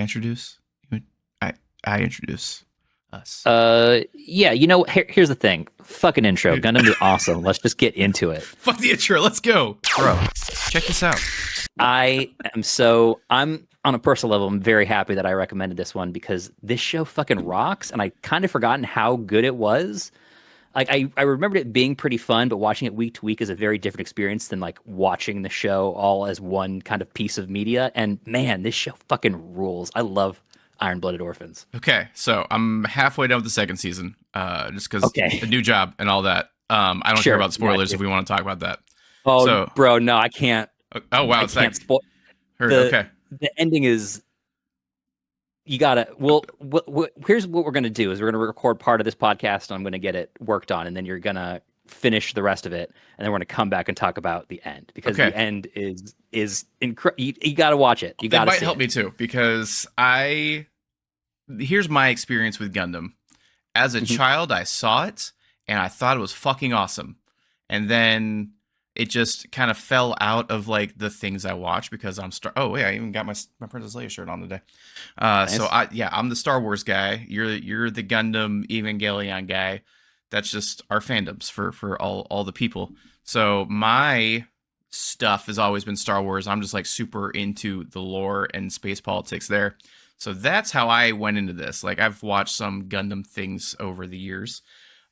I introduce? I introduce us. Yeah, here's the thing. Fucking intro. Gundam is awesome. Let's just get into it. Fuck the intro. Let's go, bro. Check this out. I'm on a personal level, I'm very happy that I recommended this one because this show fucking rocks, and I kind of forgotten how good it was. Like I remembered it being pretty fun, but watching it week to week is a very different experience than like watching the show all as one kind of piece of media. And man, this show fucking rules. I love Iron-Blooded Orphans. Okay, so I'm halfway done with the second season, just because Okay. a new job and all that. I don't care Sure. about spoilers if we want to talk about that. Oh, So, bro, no, I can't. oh wow, I it's can't like spoil. heard. The Okay, the ending is you gotta. Well, here's what we're gonna do: is we're gonna record part of this podcast. And I'm gonna get it worked on, and then you're gonna finish the rest of it, and then we're gonna come back and talk about the end because Okay. the end is incredible. You gotta watch it. You that gotta might see help it. me too because here's my experience with Gundam. As a Mhm. child, I saw it and I thought it was fucking awesome, and then it just kind of fell out of like the things I watch because I'm star. Oh wait, I even got my Princess Leia shirt on today. So Nice. I'm the Star Wars guy. You're the Gundam Evangelion guy. That's just our fandoms for all the people. So my stuff has always been Star Wars. I'm just like super into the lore and space politics there. So that's how I went into this. Like I've watched some Gundam things over the years,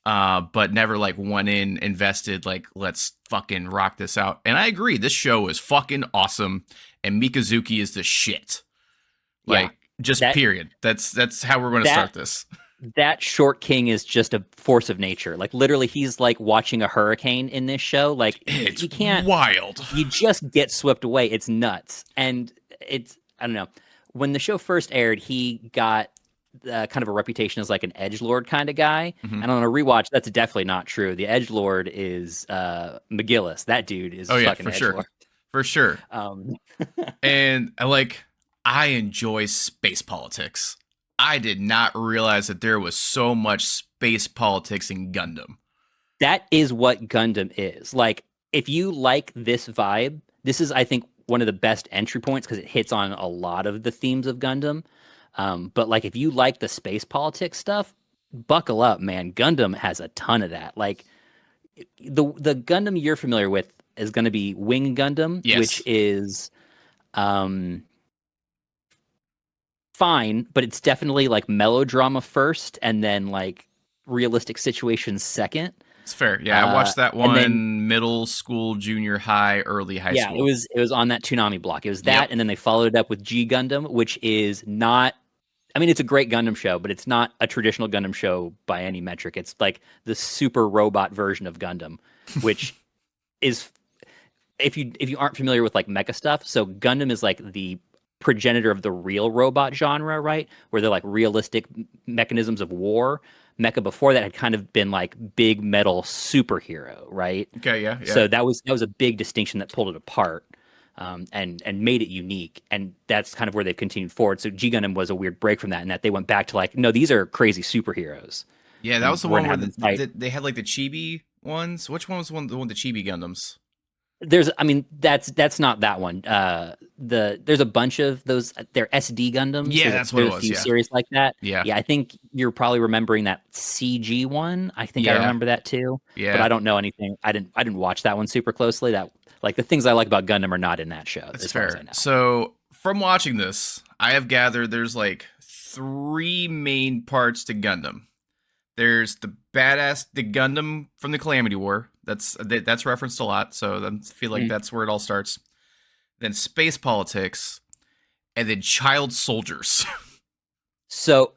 but never like went in, invested, like, let's fucking rock this out. And I agree, this show is fucking awesome, and Mikazuki is the shit. Yeah. Like, just That period. That's how we're going to that start this. that short king is just a force of nature. Like literally, he's like watching a hurricane in this show. Like It's you can't. wild. You just get swept away. It's nuts, and I don't know. When the show first aired, he got kind of a reputation as like an edge lord kind of guy. Mhm. And on a rewatch, that's definitely not true. The edge lord is McGillis. That dude is Oh yeah, fucking for edge sure, lord. for sure. Um, And I enjoy space politics. I did not realize that there was so much space politics in Gundam. that is what Gundam is. Like, if you like this vibe, this is, I think, one of the best entry points because it hits on a lot of the themes of Gundam. But like, if you like the space politics stuff, buckle up, man. Gundam has a ton of that. Like, the Gundam you're familiar with is going to be Wing Gundam, which Yes. is um fine, but it's definitely like melodrama first and then like realistic situations second. It's fair. Yeah, I watched that And then one middle school, junior high, early high yeah, it school. was it was on that Toonami block. It was Yep. that, and then they followed it up with G Gundam, which is not. I mean, it's a great Gundam show, but it's not a traditional Gundam show by any metric. It's like the super robot version of Gundam, which is if you aren't familiar with like mecha stuff, so Gundam is like the progenitor of the real robot genre, right? Where they're like realistic mechanisms of war. Mecha before that had kind of been like big metal superhero, right? Okay, yeah, yeah. So that was a big distinction that pulled it apart, and made it unique. And that's kind of where they've continued forward. So G Gundam was a weird break from that, in that they went back to like, no, these are crazy superheroes, Yeah, that and was the we're one gonna where have them fight. they had like the chibi ones. Which one was the one the chibi Gundams? I mean, that's not that one. There's a bunch of those. They're SD Gundams. Yeah, There's a, that's what it there's a was. few Yeah, series like that. yeah, Yeah, I think you're probably remembering that CG one. I think I yeah, remember that too, but yeah. I don't know anything. I didn't watch that one super closely. That like the things I like about Gundam are not in that show, That's as far as I fair. know. So from watching this, I have gathered there's like three main parts to Gundam. There's the Gundam from the Calamity War. That's referenced a lot, so I feel like Mm. that's where it all starts. Then space politics, and then child soldiers. So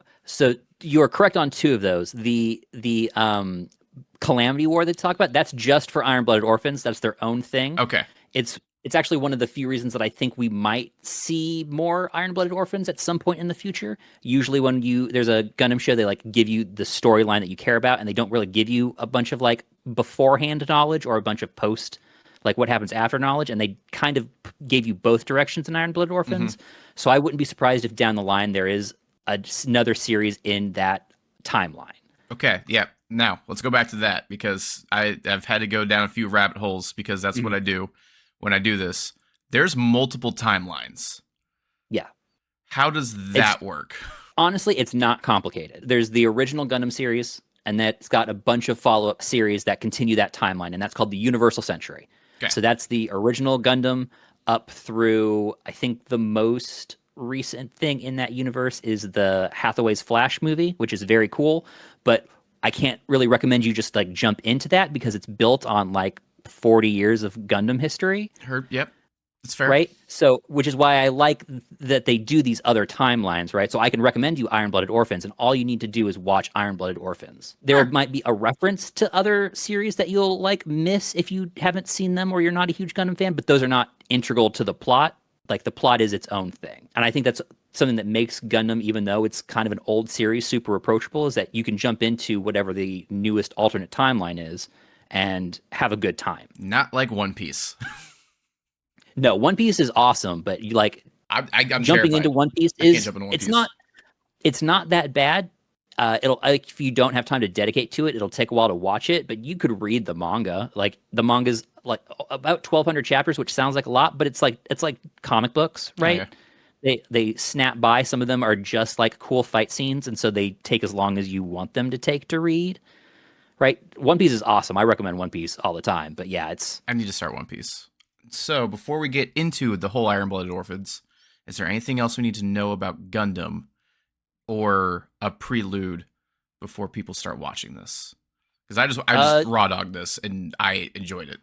you are correct on two of those. The Calamity War they talk about, that's just for Iron-Blooded Orphans. That's their own thing. Okay. It's actually one of the few reasons that I think we might see more Iron-Blooded Orphans at some point in the future. Usually when there's a Gundam show, they like give you the storyline that you care about, and they don't really give you a bunch of like beforehand knowledge or a bunch of post like what happens after knowledge, and they kind of gave you both directions in Iron-Blooded Hmm. Orphans. So I wouldn't be surprised if down the line there is another series in that timeline. Okay. Yeah. Now let's go back to that because I've had to go down a few rabbit holes because that's what Mhm. I do when I do this. There's multiple timelines. Yeah. How does It's that work? honestly, it's not complicated. There's the original Gundam series, and that's got a bunch of follow-up series that continue that timeline, and that's called the Universal Century. Okay. So that's the original Gundam up through, I think the most recent thing in that universe is the Hathaway's Flash movie, which is very cool, but I can't really recommend you just like jump into that because it's built on like 40 years of Gundam history, Heard. Yep. It's fair. right? So, which is why I like that they do these other timelines, right? So I can recommend you Iron Blooded Orphans, and all you need to do is watch Iron Blooded Orphans. There Huh. might be a reference to other series that you'll like miss if you haven't seen them or you're not a huge Gundam fan, but those are not integral to the plot. Like the plot is its own thing, and I think that's something that makes Gundam, even though it's kind of an old series, super approachable. Is that you can jump into whatever the newest alternate timeline is and have a good time. Not like One Piece. No, One Piece is awesome, but you like I'm jumping terrified. into One Piece I can't is jump into One it's Piece. not that bad. It'll like, if you don't have time to dedicate to it, it'll take a while to watch it. But you could read the manga. Like the manga's like about 1,200 chapters, which sounds like a lot, but it's like comic books, right? Okay. They snap by. Some of them are just like cool fight scenes, and so they take as long as you want them to take to read. Right? One Piece is awesome. I recommend One Piece all the time. But yeah, it's I need to start One Piece. So before we get into the whole Iron Blooded Orphans, is there anything else we need to know about Gundam or a prelude before people start watching this? Because I just raw dogged this and I enjoyed it.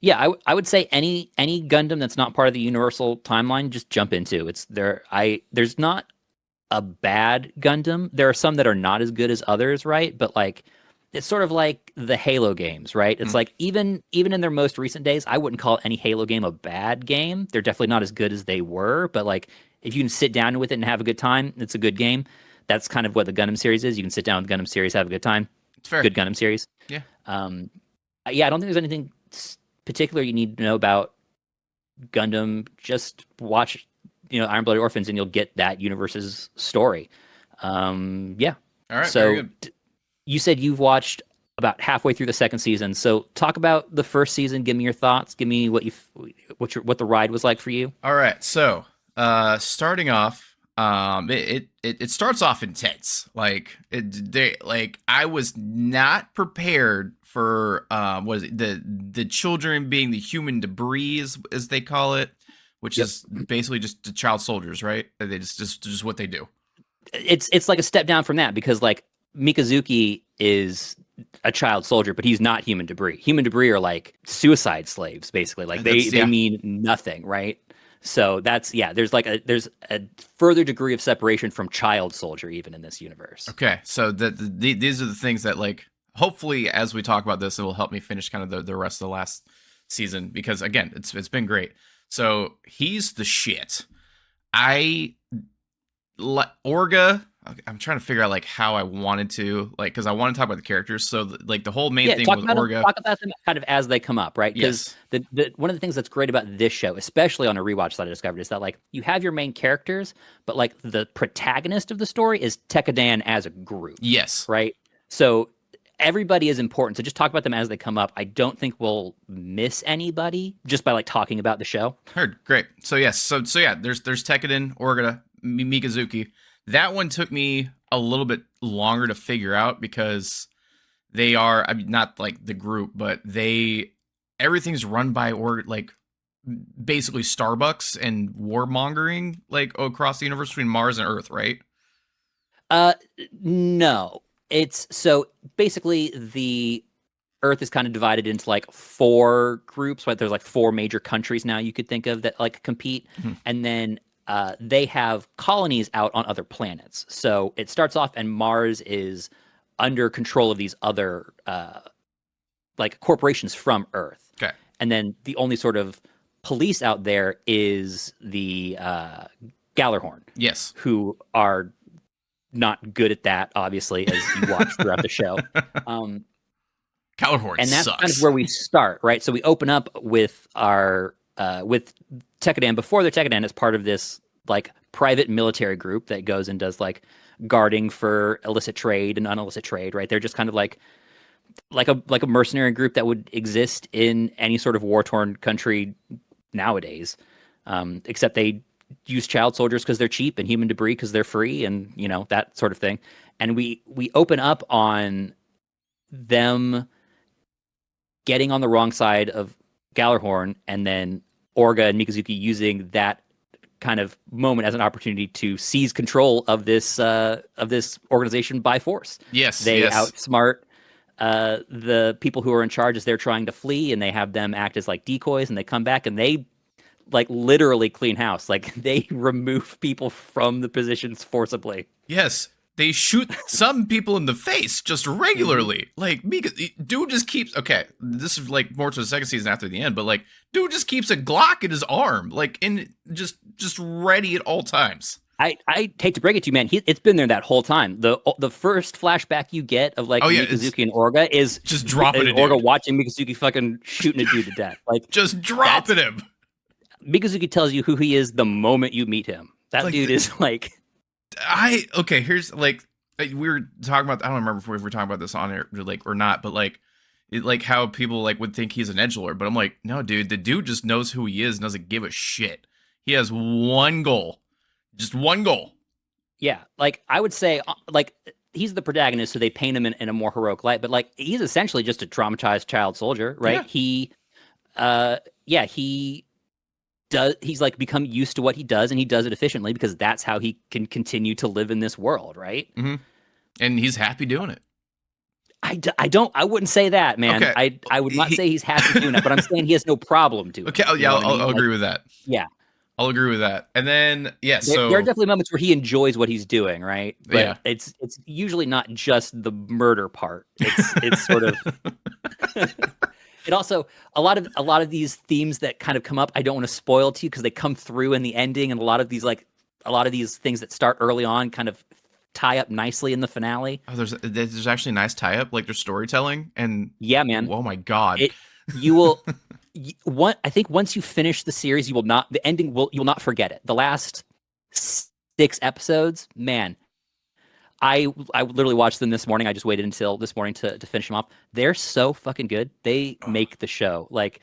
yeah, I would say any Gundam that's not part of the Universal timeline, just jump into. It's there. There's not a bad Gundam. There are some that are not as good as others, right? But like it's sort of like the Halo games, right? It's Mm. like even in their most recent days, I wouldn't call any Halo game a bad game. They're definitely not as good as they were, but like if you can sit down with it and have a good time, it's a good game. That's kind of what the Gundam series is. You can sit down with the Gundam series, have a good time. It's fair. Good Gundam series. Yeah. Um, yeah, I don't think there's anything particular you need to know about Gundam. Just watch, Iron Blooded Orphans, and you'll get that universe's story. Yeah. All right. So Very good. you said you've watched about halfway through the second season. So talk about the first season. Give me your thoughts. Give me what the ride was like for you. All right. So starting off, it starts off intense. I was not prepared for what is it, the children being the human debris as they call it, which Yep. is basically just the child soldiers, right? They just what they do. It's like a step down from that because like Mikazuki is a child soldier, but he's not human debris. Human debris are like suicide slaves, basically. Like they mean nothing, right? So there's a further degree of separation from child soldier even in this universe. Okay, so these are the things that like hopefully as we talk about this, it will help me finish kind of the rest of the last season because again, it's been great. So he's the shit. Orga. I'm trying to figure out like how I wanted to like because I want to talk about the characters. So like the whole main thing with Orga. Talk about them kind of as they come up, right? Because Yes. the one of the things that's great about this show, especially on a rewatch that I discovered, is that like you have your main characters, but like the protagonist of the story is Tekkadan as a group. Yes. Right. So everybody is important. So just talk about them as they come up. I don't think we'll miss anybody just by like talking about the show. Heard. Great. So yes. So yeah. There's Tekkadan, Orga, Mikazuki. That one took me a little bit longer to figure out because they are, I mean, not like the group, but everything's run by like basically Starbucks and warmongering like across the universe between Mars and Earth, right? No. It's so basically the Earth is kind of divided into like four groups, right? There's like four major countries now you could think of that like compete. Mhm. And then they have colonies out on other planets. So it starts off, and Mars is under control of these other like corporations from Earth. Okay. And then the only sort of police out there is the Gjallarhorn, Yes. who are not good at that, obviously, as you watch throughout the show. Gjallarhorn And that's sucks. kind of where we start, right? So we open up with our with Tekkadan before they're Tekkadan as part of this like private military group that goes and does like guarding for illicit trade and unillicit trade, right? They're just kind of like a mercenary group that would exist in any sort of war torn country nowadays, except they use child soldiers because they're cheap and human debris because they're free, and that sort of thing. And we open up on them getting on the wrong side of Gjallarhorn, and then Orga and Mikazuki using that kind of moment as an opportunity to seize control of this organization by force. Yes, they yes. outsmart the people who are in charge as they're trying to flee, and they have them act as like decoys, and they come back and they like literally clean house. Like they remove people from the positions forcibly. Yes. They shoot some people in the face just regularly. Like, dude just keeps... Okay, this is like more to the second season after the end, but like, dude just keeps a Glock in his arm, like, in just ready at all times. I hate to break it to you, man. It's been there that whole time. The first flashback you get of like Mikazuki and Orga is just dropping a dude. Orga watching Mikazuki fucking shooting a dude to death. Like just dropping him. Mikazuki tells you who he is the moment you meet him. That like dude is like... Here's like we were talking about, I don't remember if we were talking about this on air like or not, but like how people like would think he's an edgelord, but I'm like, no, dude, the dude just knows who he is and doesn't give a shit. He has one goal. Just one goal. Yeah, like I would say like he's the protagonist, so they paint him in a more heroic light, but like he's essentially just a traumatized child soldier, right? Yeah. He's like become used to what he does, and he does it efficiently because that's how he can continue to live in this world, right? Mm-hmm. And he's happy doing it. I wouldn't say that, man. Okay. I would not say he's happy doing it, but I'm saying he has no problem doing it. Okay, yeah, I'll agree with that. Yeah. I'll agree with that. And then, yeah, there are definitely moments where he enjoys what he's doing, right? But yeah. It's usually not just the murder part. It's sort of... It also a lot of these themes that kind of come up, I don't want to spoil to you because they come through in the ending, and a lot of these things that start early on kind of tie up nicely in the finale. Oh, there's actually a nice tie up, like there's storytelling, and yeah, man. Oh my god. You will I think once you finish the series, you'll not forget it. The last 6 episodes, man. I literally watched them this morning. I just waited until this morning to finish them off. They're so fucking good. They make the show. Like,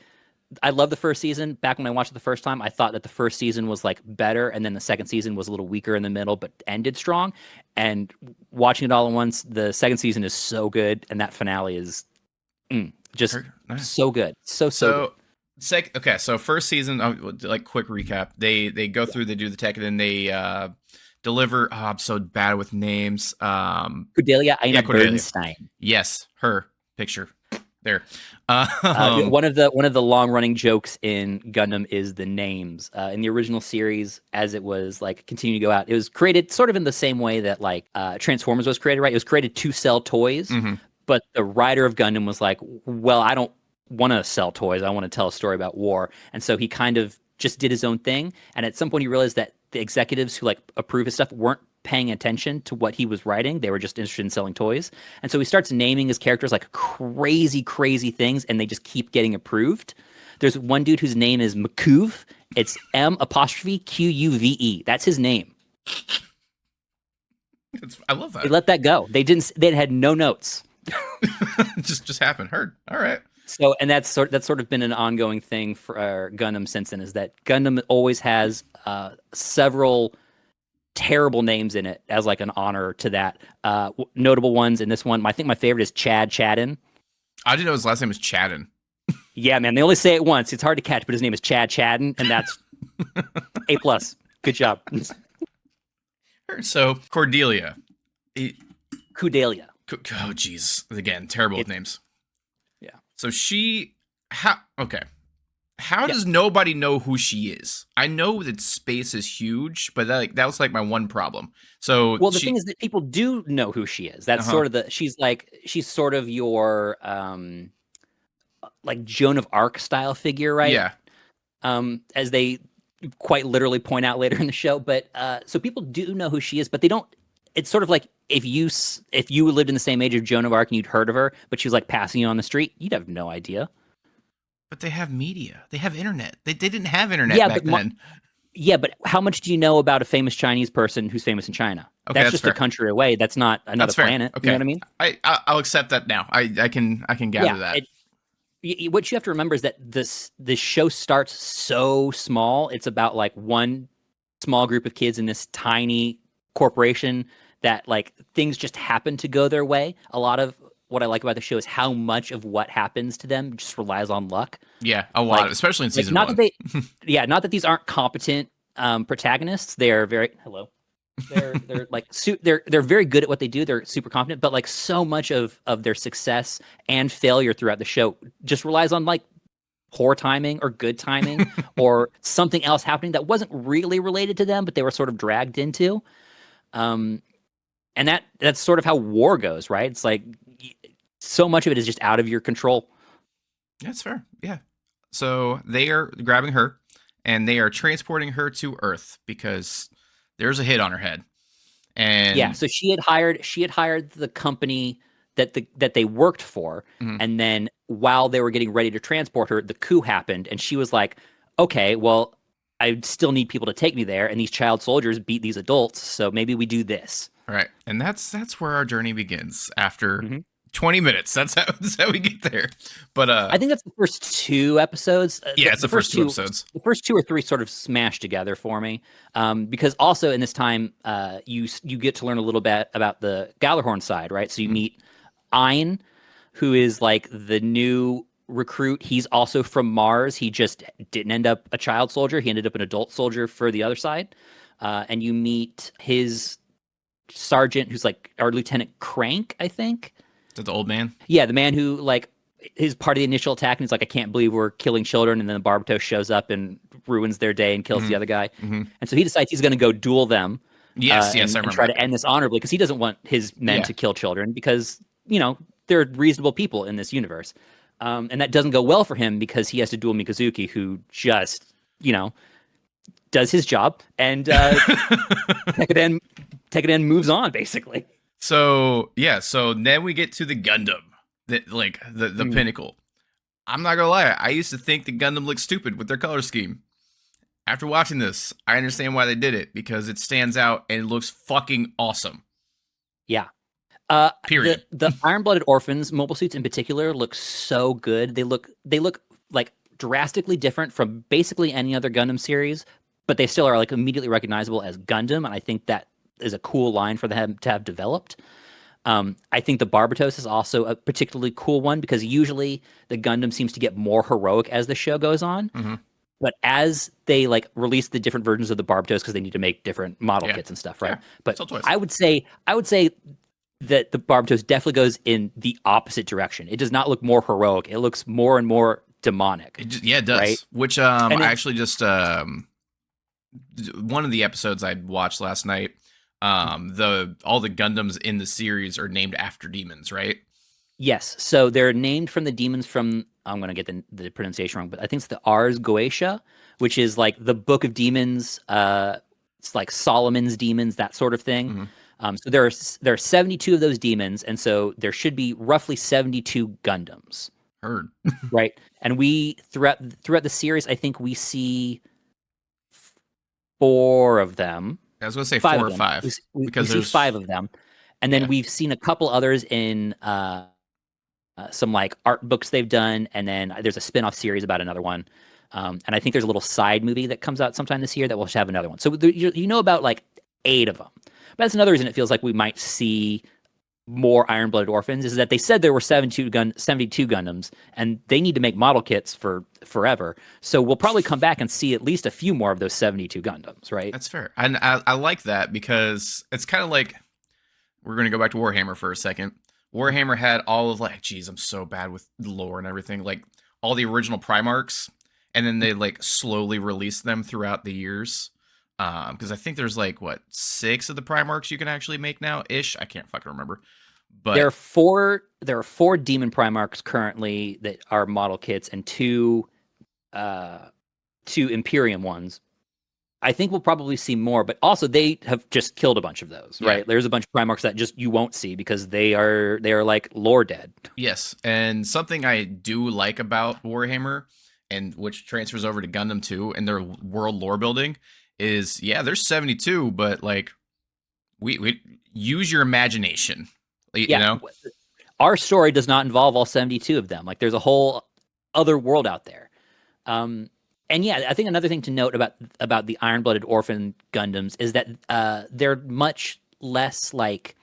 I love the first season. Back when I watched it the first time, I thought that the first season was like better, and then the second season was a little weaker in the middle, but ended strong. And watching it all at once, the second season is so good, and that finale is just so good. So good. Okay, so first season, like quick recap. They go through, they do the Tekkadan, they deliver. Oh, I'm so bad with names. Cordelia Aina Bernstein. Yes, her picture there. One of the long running jokes in Gundam is the names. In the original series, as it was like continuing to go out, it was created sort of in the same way that like Transformers was created. Right, it was created to sell toys, but the writer of Gundam was like, well, I don't want to sell toys. I want to tell a story about war, and so he kind of just did his own thing. And at some point, he realized that the executives who like approve his stuff weren't paying attention to what he was writing. They were just interested in selling toys. And so he starts naming his characters like crazy, crazy things, and they just keep getting approved. There's one dude whose name is Mikuv. It's M''Quve. That's his name. I love that. They let that go. They had no notes. just happened. Heard. All right. So, and that's sort of been an ongoing thing for Gundam since then, is that Gundam always has several terrible names in it as like an honor to that. Notable ones in this one, I think my favorite is Chadden. I didn't know his last name was Chadden. Yeah, man, they only say it once. It's hard to catch, but his name is Chadden, and that's A+. Good job. So, Cordelia. Cordelia. Oh, jeez. Again, terrible with names. Yeah. So how does nobody know who she is? I know that space is huge, but that was like my one problem. So the thing is that people do know who she is. That's sort of she's sort of your like Joan of Arc style figure, right? Yeah. As they quite literally point out later in the show, but so people do know who she is, but they don't. It's sort of like if you lived in the same age of Joan of Arc and you'd heard of her, but she was like passing you on the street, you'd have no idea. But they have media. They have internet. They didn't have internet back then. But how much do you know about a famous Chinese person who's famous in China? Okay, that's just fair. A country away. That's not another planet. Okay. You know what I mean? I'll accept that now. I can gather that. What you have to remember is that this show starts so small. It's about like one small group of kids in this tiny corporation that like things just happen to go their way. A lot of what I like about the show is how much of what happens to them just relies on luck. Yeah, a lot, Like, especially in like season not that one. they, yeah, not that these aren't competent protagonists. They're very hello. They're like they're very good at what they do. They're super confident, but like so much of their success and failure throughout the show just relies on like poor timing or good timing or something else happening that wasn't really related to them, but they were sort of dragged into. Um, and that's sort of how war goes, right? It's like so much of it is just out of your control. That's fair. Yeah. So they are grabbing her and they are transporting her to Earth because there's a hit on her head. Yeah, And so she had hired the company that they worked for, mhm, and then while they were getting ready to transport her, the coup happened, and she was like, "Okay, well, I still need people to take me there, and these child soldiers beat these adults, so maybe we do this." right. And that's where our journey begins after Mhm. 20 minutes. That's how we get there. But I think that's the first two episodes. yeah, it's the first two episodes. The first two or three sort of smashed together for me, because also in this time, you get to learn a little bit about the Gjallarhorn side, right? So you Mhm. meet Ein, who is like the new recruit. He's also from Mars. He just didn't end up a child soldier. He ended up an adult soldier for the other side. And you meet his sergeant, who's like our Lieutenant Crank, I think. Is that the old man? Yeah, the man who like is part of the initial attack, and he's like, I can't believe we're killing children, and then the Barbatos shows up and ruins their day and kills the Hmm. other guy, Hmm. and so he decides he's going to go duel them, Yes, yes, I and remember try that. to end this honorably because he doesn't want his men Yeah. to kill children because they're reasonable people in this universe, and that doesn't go well for him because he has to duel Mikazuki, who just you know does his job, and Tekkadan Tekkadan moves on basically. So yeah, so then we get to the Gundam, that like the Mm. pinnacle. I'm not gonna lie, I used to think the Gundam looked stupid with their color scheme. After watching this, I understand why they did it because it stands out and it looks fucking awesome. Yeah. The Period. Iron Blooded Orphans mobile suits in particular look so good. They look like drastically different from basically any other Gundam series, but they still are like immediately recognizable as Gundam, and I think that is a cool line for them to have developed. I think the Barbatos is also a particularly cool one because usually the Gundam seems to get more heroic as the show goes on. Hmm. But as they like release the different versions of the Barbatos because they need to make different model Yeah, kits and stuff, right? yeah. But Still toys. I would say that the Barbatos definitely goes in the opposite direction. It does not look more heroic. It looks more and more demonic, Yeah, it right? does. Which And I it, actually just one of the episodes I watched last night. The all the Gundams in the series are named after demons, right? yes, so they're named from the demons from I'm going to get the pronunciation wrong, but I think it's the Ars Goetia, which is like the book of demons. It's like Solomon's demons, that sort of thing. Hmm. So there are 72 of those demons, and so there should be roughly 72 Gundams, Heard. right? And we throughout the series, I think we see four of them, I was gonna say five four of or them. We, five we because see five there's of them, and then yeah. we've seen a couple others in some like art books they've done, and then there's a spin-off series about another one. And I think there's a little side movie that comes out sometime this year that will have another one. So you know about like eight of them. But that's another reason it feels like we might see more Iron-Blooded Orphans is that they said there were 72 Gundams, and they need to make model kits for forever. So we'll probably come back and see at least a few more of those 72 Gundams, right? That's fair. And I like that because it's kind of like we're going to go back to Warhammer for a second. Warhammer had all of like, geez, I'm so bad with lore and everything. Like all the original Primarchs, and then they like slowly released them throughout the years. Because I think there's like what 6 of the Primarchs you can actually make now ish. I can't fucking remember. There But are four. There are four Demon Primarchs currently that are model kits, and uh, two Imperium ones. I think we'll probably see more, but also they have just killed a bunch of those, yeah, right? There's a bunch of Primarchs that just you won't see because they are like lore dead. yes. And something I do like about Warhammer, and which transfers over to Gundam too, and their world lore building is yeah, there's 72, but like we use your imagination. You Yeah, know? our story does not involve all 72 of them. Like there's a whole other world out there. Um, And yeah, I think another thing to note about the Iron-Blooded Orphan Gundams is that they're much less like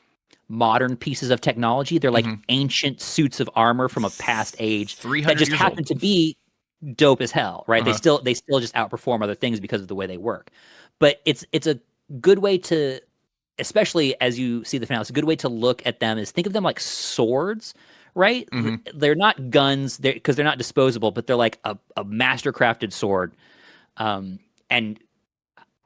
modern pieces of technology. They're like Hmm. ancient suits of armor from a past age that 300 just years old. happen to be dope as hell, right? Uh-huh. They still just outperform other things because of the way they work. But it's a good way to, especially as you see the finale, it's a good way to look at them is think of them like swords, right? Hmm. They're not guns because they're not disposable, but they're like a master crafted sword. And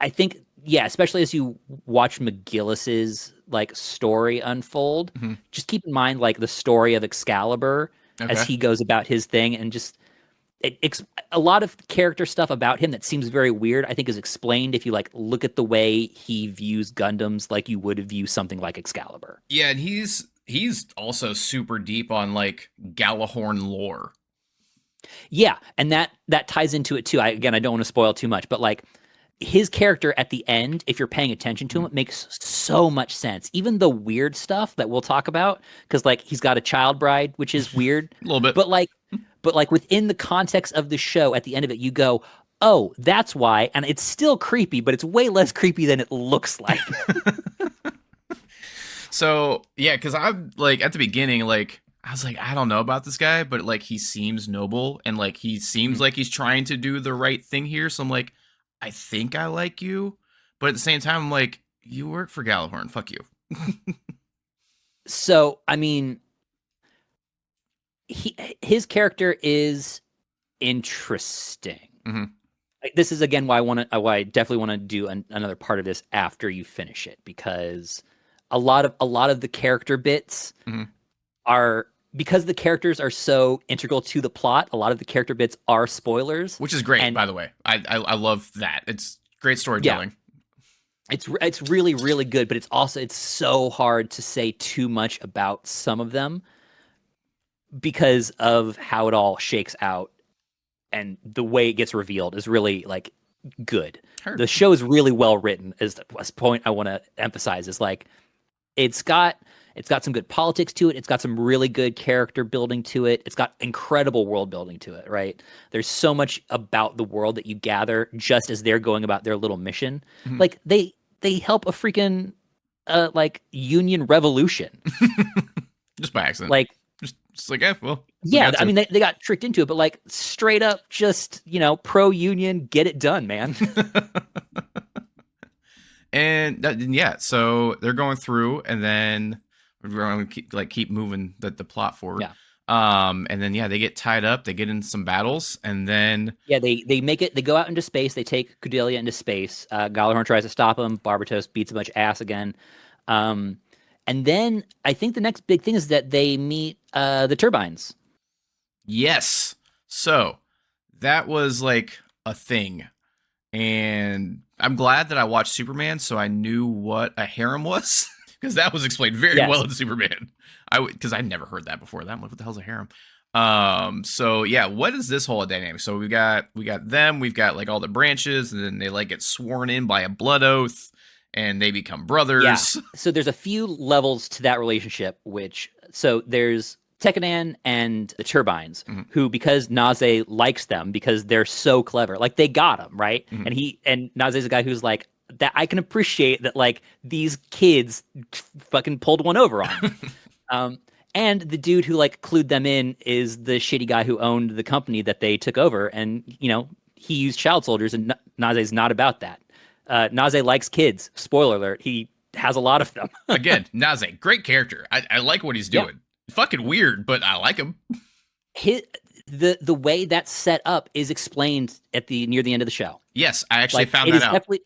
I think, yeah, especially as you watch McGillis's like story unfold, Hmm. just keep in mind like the story of Excalibur as Okay. he goes about his thing, and just a lot of character stuff about him that seems very weird, I think is explained if you like look at the way he views Gundams like you would view something like Excalibur. Yeah, and he's also super deep on like Gjallarhorn lore. Yeah, and that ties into it too. I don't want to spoil too much, but like his character at the end, if you're paying attention to him, it makes so much sense. Even the weird stuff that we'll talk about, because like he's got a child bride, which is weird, A little bit. but like within the context of the show, at the end of it, you go, "Oh, that's why," and it's still creepy, but it's way less creepy than it looks like. So yeah, because I'm like at the beginning, like I was like, I don't know about this guy, but like he seems noble and like he seems like he's trying to do the right thing here. So I'm like, I think I like you, but at the same time, I'm like, you work for Gjallarhorn, fuck you. So, I mean, his character is interesting. Hmm. Like, this is again why I definitely want to do another part of this after you finish it, because a lot of the character bits Hmm. are, because the characters are so integral to the plot. A lot of the character bits are spoilers, Which is great, and by the way. I love that. It's great yeah, storytelling. it's really really good. But it's so hard to say too much about some of them because of how it all shakes out, and the way it gets revealed is really like good. Heard. The show is really well written. Is the point I want to emphasize, is like it's got some good politics to it. It's got some really good character building to it. It's got incredible world building to it, right? There's so much about the world that you gather just as they're going about their little mission. Mhm. Like they help a freaking like Union revolution. Just by accident. Like, Just like, well, we yeah, got I to. mean they got tricked into it, but like straight up just, pro union, get it done, man. And yeah, so they're going through, and then we're going to keep moving the plot forward. Yeah. And then yeah, they get tied up, they get in some battles, and then Yeah, they make it. They go out into space. They take Cordelia into space. Gjallarhorn tries to stop him. Barbatos beats a bunch of ass again. Um, and then I think the next big thing is that they meet the turbines. yes, so that was like a thing, and I'm glad that I watched Superman, so I knew what a harem was because that was explained very Yes. well in Superman. Because I'd never heard that before. That I'm like, what the hell's a harem? So yeah, what is this whole dynamic? So we got them, we've got like all the branches, and then they like get sworn in by a blood oath, and they become brothers. Yeah. So there's a few levels to that relationship. So there's Tekkadan and the turbines, Mhm. who, because Naze likes them because they're so clever, like they got him right, Mhm. and Naze's a guy who's like, that I can appreciate that, like these kids fucking pulled one over on. And the dude who like clued them in is the shitty guy who owned the company that they took over, and he used child soldiers, and Naze's not about that. Naze likes kids. Spoiler alert: he has a lot of them. Again, Naze, great character. I like what he's Yeah. doing. Fucking weird, but I like him. The way that's set up is explained near the end of the show. Yes, I actually Like, found it that is out. definitely,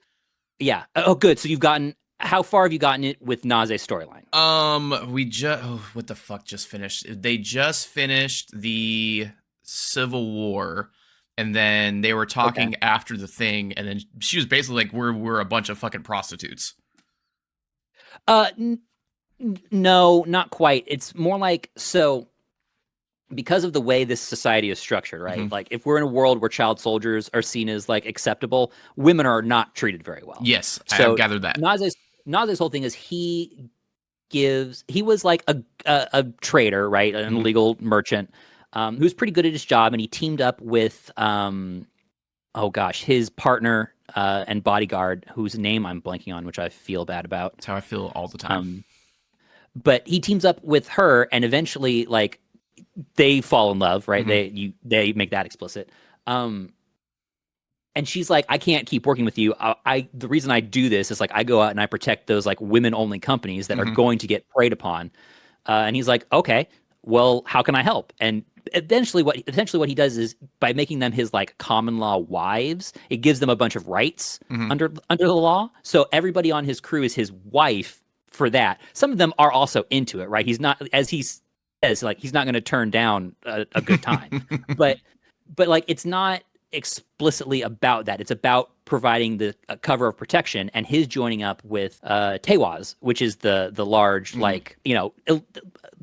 yeah. Oh, good. So how far have you gotten it with Naze's storyline? We just what the fuck just finished? They just finished the Civil War, and then they were talking after the thing, and then she was basically like, "We're a bunch of fucking prostitutes." N- no, not quite. It's more like, so because of the way this society is structured, right? Mhm. Like, if we're in a world where child soldiers are seen as like acceptable, women are not treated very well. Yes, So I've gathered that. Naze's whole thing is he was like a trader, right? An Mhm. illegal merchant, who's pretty good at his job, and he teamed up with oh gosh, his partner and bodyguard, whose name I'm blanking on, which I feel bad about. That's how I feel all the time. Um, but he teams up with her, and eventually, like, they fall in love, right? Mhm. They make that explicit. Um, and she's like, I can't keep working with you. The reason I do this is like I go out and I protect those like women only companies that are Mhm. going to get preyed upon. And he's like, okay, well, how can I help? And essentially what he does is by making them his like common law wives, it gives them a bunch of rights Mhm. under the law. So everybody on his crew is his wife for that. Some of them are also into it, right? He's not, as he says, like he's not going to turn down a good time, but like it's not explicitly about that. It's about providing the cover of protection, and his joining up with Tewaz, which is the large Mhm. like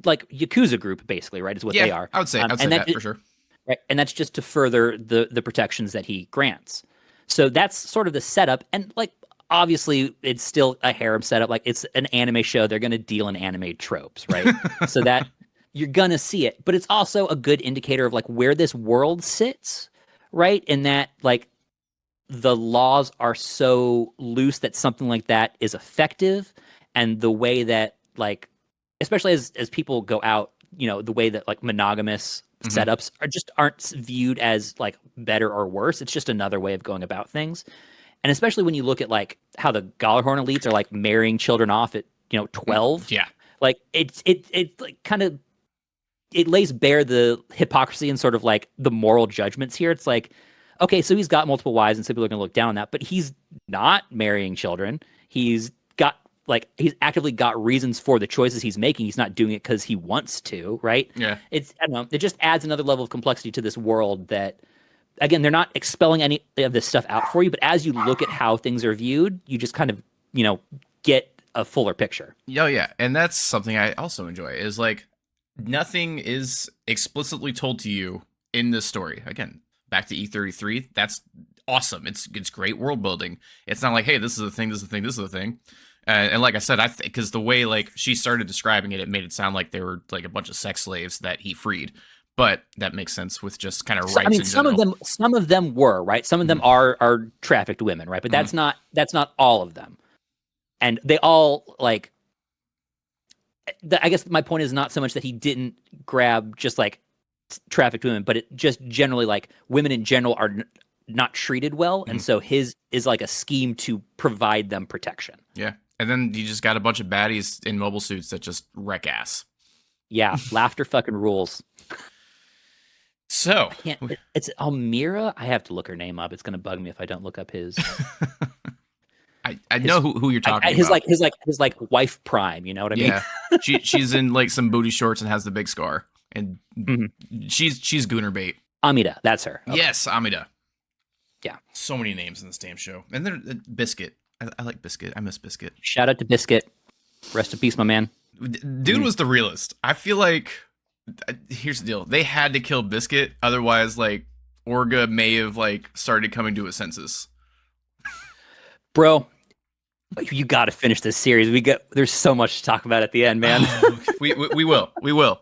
like Yakuza group basically, right? Is what they Yeah, are. I would say And that for sure. right, and that's just to further the protections that he grants. So that's sort of the setup, and like obviously it's still a harem setup. Like it's an anime show; they're going to deal in anime tropes, right? So that you're gonna see it, but it's also a good indicator of like where this world sits, right? In that like the laws are so loose that something like that is effective, and the way that like especially as people go out, the way that like monogamous Mhm. setups aren't viewed as like better or worse. It's just another way of going about things. And especially when you look at like how the Gjallarhorn elites are like marrying children off at 12, Yeah. like it like kind of it lays bare the hypocrisy and sort of like the moral judgments here. It's like, okay, so he's got multiple wives, and some people are going to look down on that, but he's not marrying children. He's actively got reasons for the choices he's making. He's not doing it because he wants to, right? Yeah. I don't know. It just adds another level of complexity to this world that, again, they're not expelling any of this stuff out for you, but as you look at how things are viewed, you just kind of, get a fuller picture. Oh yeah, and that's something I also enjoy is like nothing is explicitly told to you in this story. Again, back to E33, that's awesome. It's great world building. It's not like, hey, this is a thing, this is a thing, this is a thing. And like I said, I think because the way like she started describing it, it made it sound like they were like a bunch of sex slaves that he freed. But that makes sense with just kind of So, I rights mean, in general. some of them were right. Some of them Mhm. are trafficked women, right? But Mhm. that's not all of them, and they all like. I guess my point is not so much that he didn't grab just like trafficked women, but it just generally like women in general are not treated well, and Mhm. so his is like a scheme to provide them protection. Yeah, and then you just got a bunch of baddies in mobile suits that just wreck ass. Yeah, laughter fucking rules. So I can't. It's Almira. I have to look her name up. It's gonna bug me if I don't look up I know his who you're talking his about. like wife prime. You know what I mean? Yeah, she's in like some booty shorts and has the big scar, and Mhm. she's gooner bait. Amida, that's her. Okay. Yes, Amida. Yeah. So many names in this damn show, and they're Biscuit. I like Biscuit. I miss Biscuit. Shout out to Biscuit. Rest in peace, my man. Dude was the realist. I feel like here's the deal: they had to kill Biscuit, otherwise, like Orga may have like started coming to his senses. Bro, you got to finish this series. There's so much to talk about at the end, man. Oh, we will.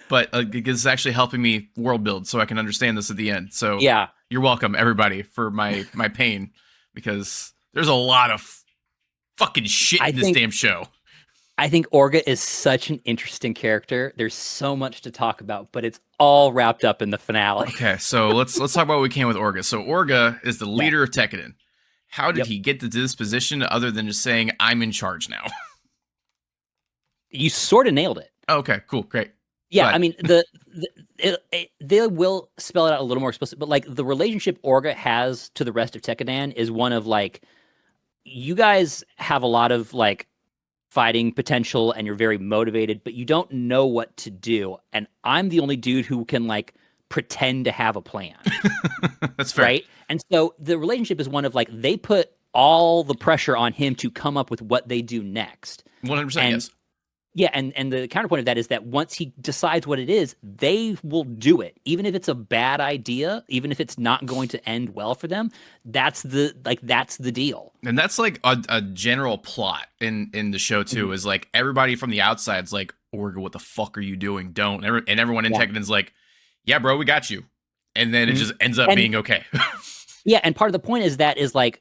But it's actually helping me world build so I can understand this at the end. So Yeah. you're welcome, everybody, for my pain because there's a lot of fucking shit I in this think damn show. I think Orga is such an interesting character. There's so much to talk about, but it's all wrapped up in the finale. Okay, so let's talk about what we can with Orga. So Orga is the Yeah. leader of Tekkadan. How did Yep. he get to this position other than just saying I'm in charge now? You sort of nailed it. Okay, cool, great. Yeah, Glad. I mean they will spell it out a little more explicit, but like the relationship Orga has to the rest of Tekkadan is one of like you guys have a lot of like fighting potential and you're very motivated, but you don't know what to do. And I'm the only dude who can like pretend to have a plan, That's fair. right? And so the relationship is one of like they put all the pressure on him to come up with what they do next. 100% And yes. yeah, and the counterpoint of that is that once he decides what it is, they will do it. Even if it's a bad idea, even if it's not going to end well for them, that's the deal. And that's like a general plot in the show too. Mhm. Is like everybody from the outside's like, Orga, what the fuck are you doing? Don't. And everyone in Yeah. Tekkadan's like, yeah, bro, we got you. And then it Mhm. just ends up And being okay. Yeah, and part of the point is that is like,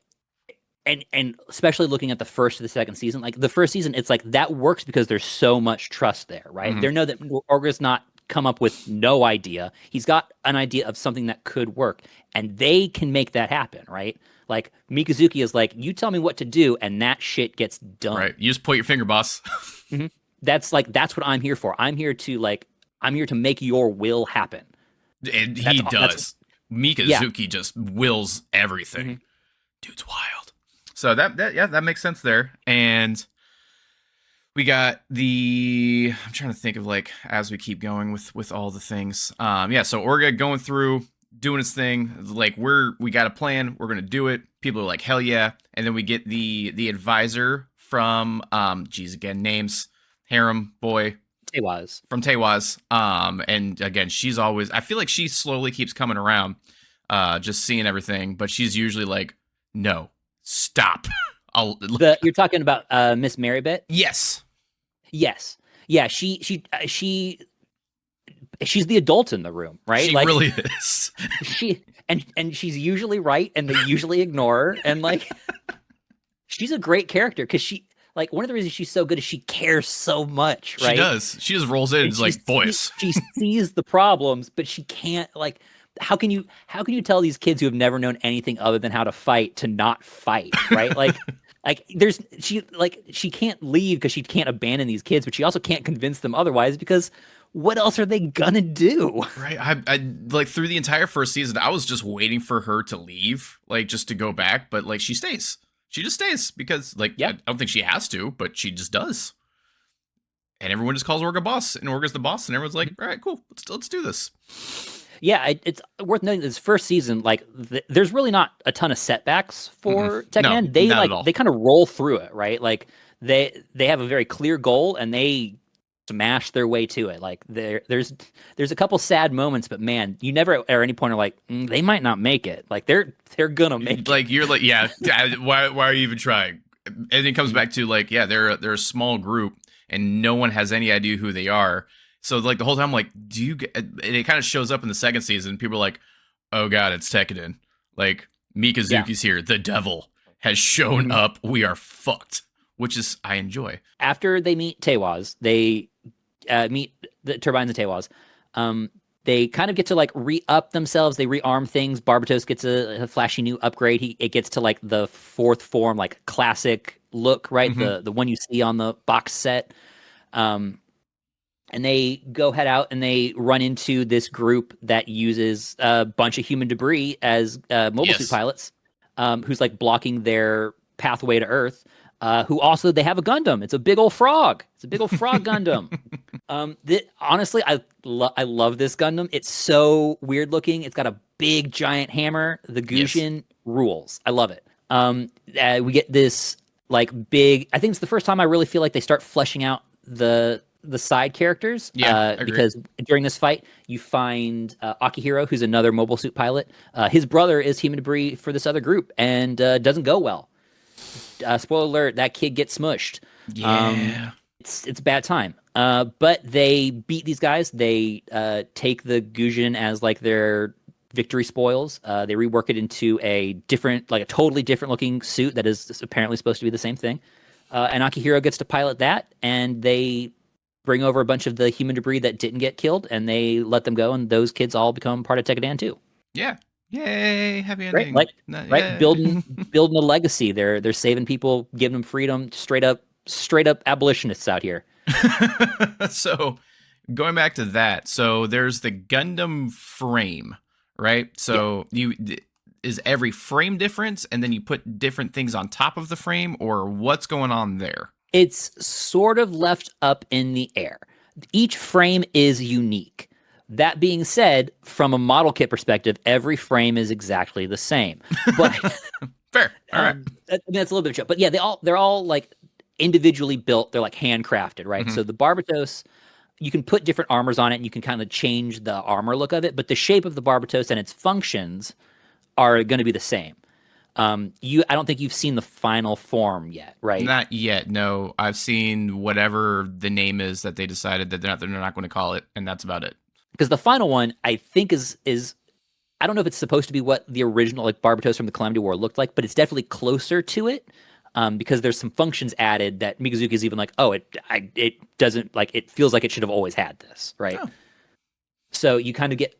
and especially looking at the first to the second season, like the first season, it's like that works because there's so much trust there, right? Mhm. They know that Orga's not come up with no idea. He's got an idea of something that could work, and they can make that happen, right? Like Mikazuki is like, you tell me what to do, and that shit gets Right. done. You just point your finger, boss. hmm that's what I'm here for. I'm here to make your will happen. And he That's does. yeah. Mikazuki just wills everything. hmm Dude's wild. So that yeah, that makes sense there. And we got the I'm trying to think of like as we keep going with all the things. Yeah, so Orga going through doing his thing. Like we got a plan, we're gonna do it. People are like, hell yeah. And then we get the advisor from geez again, names, harem boy It was. from Tewaz. And again, she's always I feel like she slowly keeps coming around, just seeing everything, but she's usually like, no, stop. I'll You're talking about Miss Marybit? yes. Yes. Yeah, she's the adult in the room, right? She Like really is. and she's usually right and they usually ignore her and like she's a great character cuz she like one of the reasons she's so good is she cares so much, She right? does. She just rolls in and is like, boys. She sees the problems, but she can't like how can you tell these kids who have never known anything other than how to fight to not fight, right? Like she can't leave because she can't abandon these kids, but she also can't convince them otherwise because what else are they gonna do? Right. I like through the entire first season, I was just waiting for her to leave, like just to go back, but like she stays. She just stays because like Yeah. I don't think she has to, but she just does. And everyone just calls Orga boss, and Orga's the boss, and everyone's like, all right, cool, let's do this. Yeah, it's worth noting this first season, like there's really not a ton of setbacks for No, Tekkadan. They not at like all. they kind of roll through it, right? Like they have a very clear goal and they smash their way to it. Like there's a couple sad moments, but man, you never at any point are like they might not make it. Like they're gonna make it. Like you're like, yeah, why are you even trying? And it comes back to like, yeah, they're a small group, and no one has any idea who they are. So like the whole time, I'm like, do you get? And it kind of shows up in the second season. People are like, oh god, it's Tekkadan. Like Yeah. Mikazuki's here. The devil has shown Mhm. up. We are fucked. Which is I enjoy. After they meet Tewaz, they meet the Turbines and Tewaz. They kind of get to like re-up themselves. They rearm things. Barbatos gets a flashy new upgrade. It gets to like the fourth form, like classic look, right? Mhm. The one you see on the box set. Um, and they go head out and they run into this group that uses a bunch of human debris as mobile suit Yes. pilots, who's like blocking their pathway to Earth. Who also they have a Gundam. It's a big old frog. It's a big old frog Gundam. Honestly, I love this Gundam. It's so weird looking. It's got a big giant hammer. The Yes. Gushin rules. I love it. We get this like big. I think it's the first time I really feel like they start fleshing out the side characters. Yeah, I agree. Because during this fight, you find Akihiro, who's another mobile suit pilot. His brother is human debris for this other group, and doesn't go well. Spoiler alert: that kid gets smushed. Yeah. It's a bad time. But they beat these guys. They take the Gujin as like their victory spoils. They rework it into a different, like a totally different looking suit that is apparently supposed to be the same thing. And Akihiro gets to pilot that, and they bring over a bunch of the human debris that didn't get killed, and they let them go, and those kids all become part of Tekkadan too. Yeah. Yay, happy Right, ending. like right, Yeah. building a legacy. They're saving people, giving them freedom. Straight up abolitionists out here. So going back to that, so there's the Gundam frame, right? So is every frame different, and then you put different things on top of the frame, or what's going on there? It's sort of left up in the air. Each frame is unique. That being said, from a model kit perspective, every frame is exactly the same. But Fair. All right. that's a little bit of a joke. But yeah, they're all like individually built. They're like handcrafted, right? Mhm. So the Barbatos, you can put different armors on it, and you can kind of change the armor look of it. But the shape of the Barbatos and its functions are going to be the same. I don't think you've seen the final form yet, right? Not yet. No, I've seen whatever the name is that they decided that they're not going to call it, and that's about it. Because the final one, I think, is I don't know if it's supposed to be what the original like Barbatos from the Calamity War looked like, but it's definitely closer to it. Because there's some functions added that Mikazuki is even like, oh, it doesn't like it feels like it should have always had this, right? Oh. So you kind of get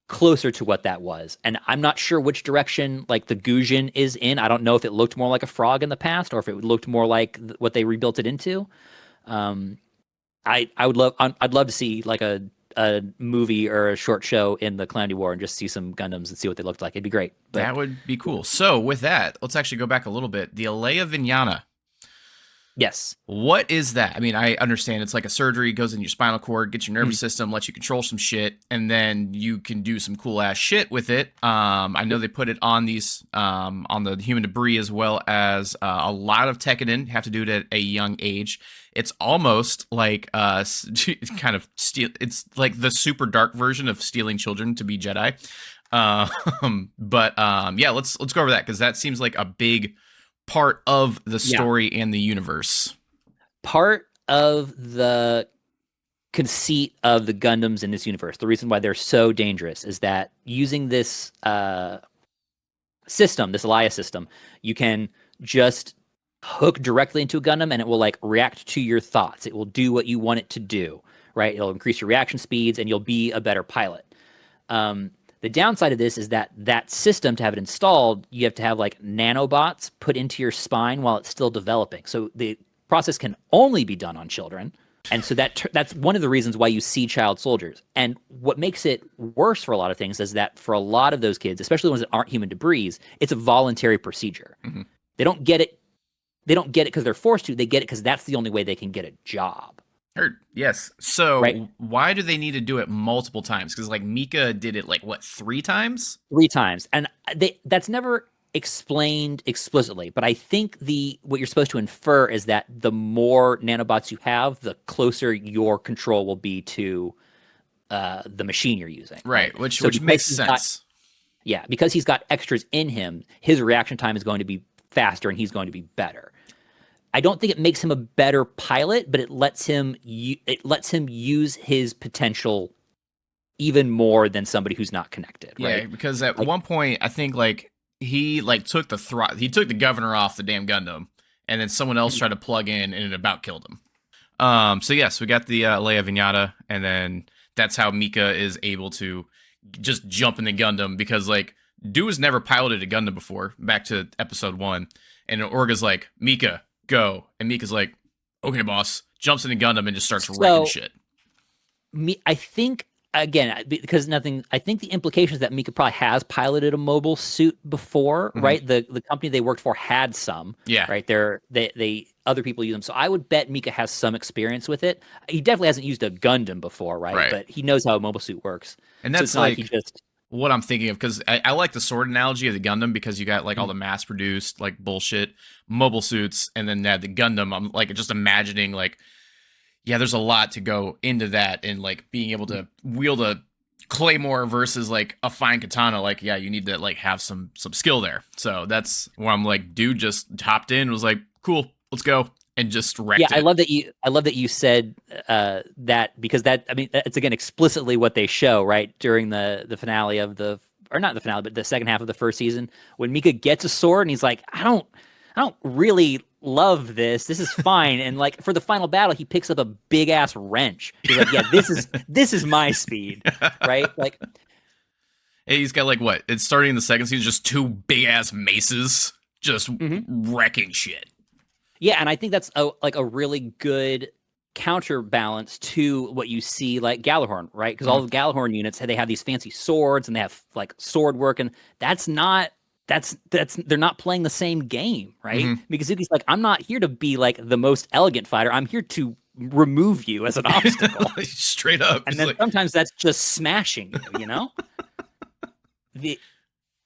closer to what that was, and I'm not sure which direction like the Gujin is in. I don't know if it looked more like a frog in the past or if it looked more like what they rebuilt it into. I'd love to see like a movie or a short show in the Calamity War and just see some Gundams and see what they looked like. It'd be great. But That would be cool. So with that, let's actually go back a little bit. The Alea Vignana. yes, What is that? I mean, I understand it's like a surgery, goes in your spinal cord, gets your nervous system, lets you control some shit, and then you can do some cool ass shit with it. I know they put it on these, on the human debris as well as a lot of Tekkadan have to do it at a young age. It's almost like kind of it's like the super dark version of stealing children to be Jedi. Yeah, let's go over that because that seems like a big part of the story and the universe. Part of the conceit of the Gundams in this universe, the reason why they're so dangerous, is that using this system, this Alea system, you can just hook directly into a Gundam and it will like react to your thoughts. It will do what you want it to do, right? It'll increase your reaction speeds and you'll be a better pilot. The downside of this is that that system, to have it installed, you have to have like nanobots put into your spine while it's still developing. So the process can only be done on children. And so that's one of the reasons why you see child soldiers. And what makes it worse for a lot of things is that for a lot of those kids, especially the ones that aren't human debris, it's a voluntary procedure. Mm-hmm. They don't get it because they're forced to. They get it because that's the only way they can get a job. Heard. Yes. So why do they need to do it multiple times? Because like Mika did it like what, 3 times? 3 times, and that's never explained explicitly. But I think what you're supposed to infer is that the more nanobots you have, the closer your control will be to the machine you're using. Right. Which makes sense. Because he's got extras in him, his reaction time is going to be faster, and he's going to be better. I don't think it makes him a better pilot, but it lets him use his potential even more than somebody who's not connected. Right? Yeah, because at one point I think like he like took the governor off the damn Gundam, and then someone else tried to plug in, and it about killed him. So yes, we got the Alea Vignata, and then that's how Mika is able to just jump in the Gundam because like dude has never piloted a Gundam before. Back to episode 1, and Orga's like, Mika, go, and Mika's like, okay, boss. Jumps in a Gundam and just starts wrecking shit. I think again because I think the implication is that Mika probably has piloted a mobile suit before, mm-hmm. right? The company they worked for had some, right? They other people use them, so I would bet Mika has some experience with it. He definitely hasn't used a Gundam before, right? But he knows how a mobile suit works, and that's so like he just. What I'm thinking of, because I like the sword analogy of the Gundam because you got like all the mass-produced like bullshit mobile suits, and then the Gundam. I'm like just imagining like, yeah, there's a lot to go into that, and like being able to wield a claymore versus like a fine katana. Like, yeah, you need to like have some skill there. So that's where I'm like, dude just hopped in, was like, cool, let's go. And just wrecked it. I love that you said that because it's again explicitly what they show right during the finale of not the finale, but the second half of the first season when Mika gets a sword and he's like, I don't really love this. This is fine. And like for the final battle, he picks up a big ass wrench. He's like, yeah, this is my speed, right? Like, hey, he's got like what? It's starting in the second season, just 2 big ass maces, just wrecking shit. Yeah, and I think that's a really good counterbalance to what you see like Gjallarhorn, right? Because all the Gjallarhorn units, they have these fancy swords and they have like sword work, and they're not playing the same game, right? Mm-hmm. Mikazuki's like, I'm not here to be like the most elegant fighter. I'm here to remove you as an obstacle. Straight up. And then sometimes that's just smashing you, you know?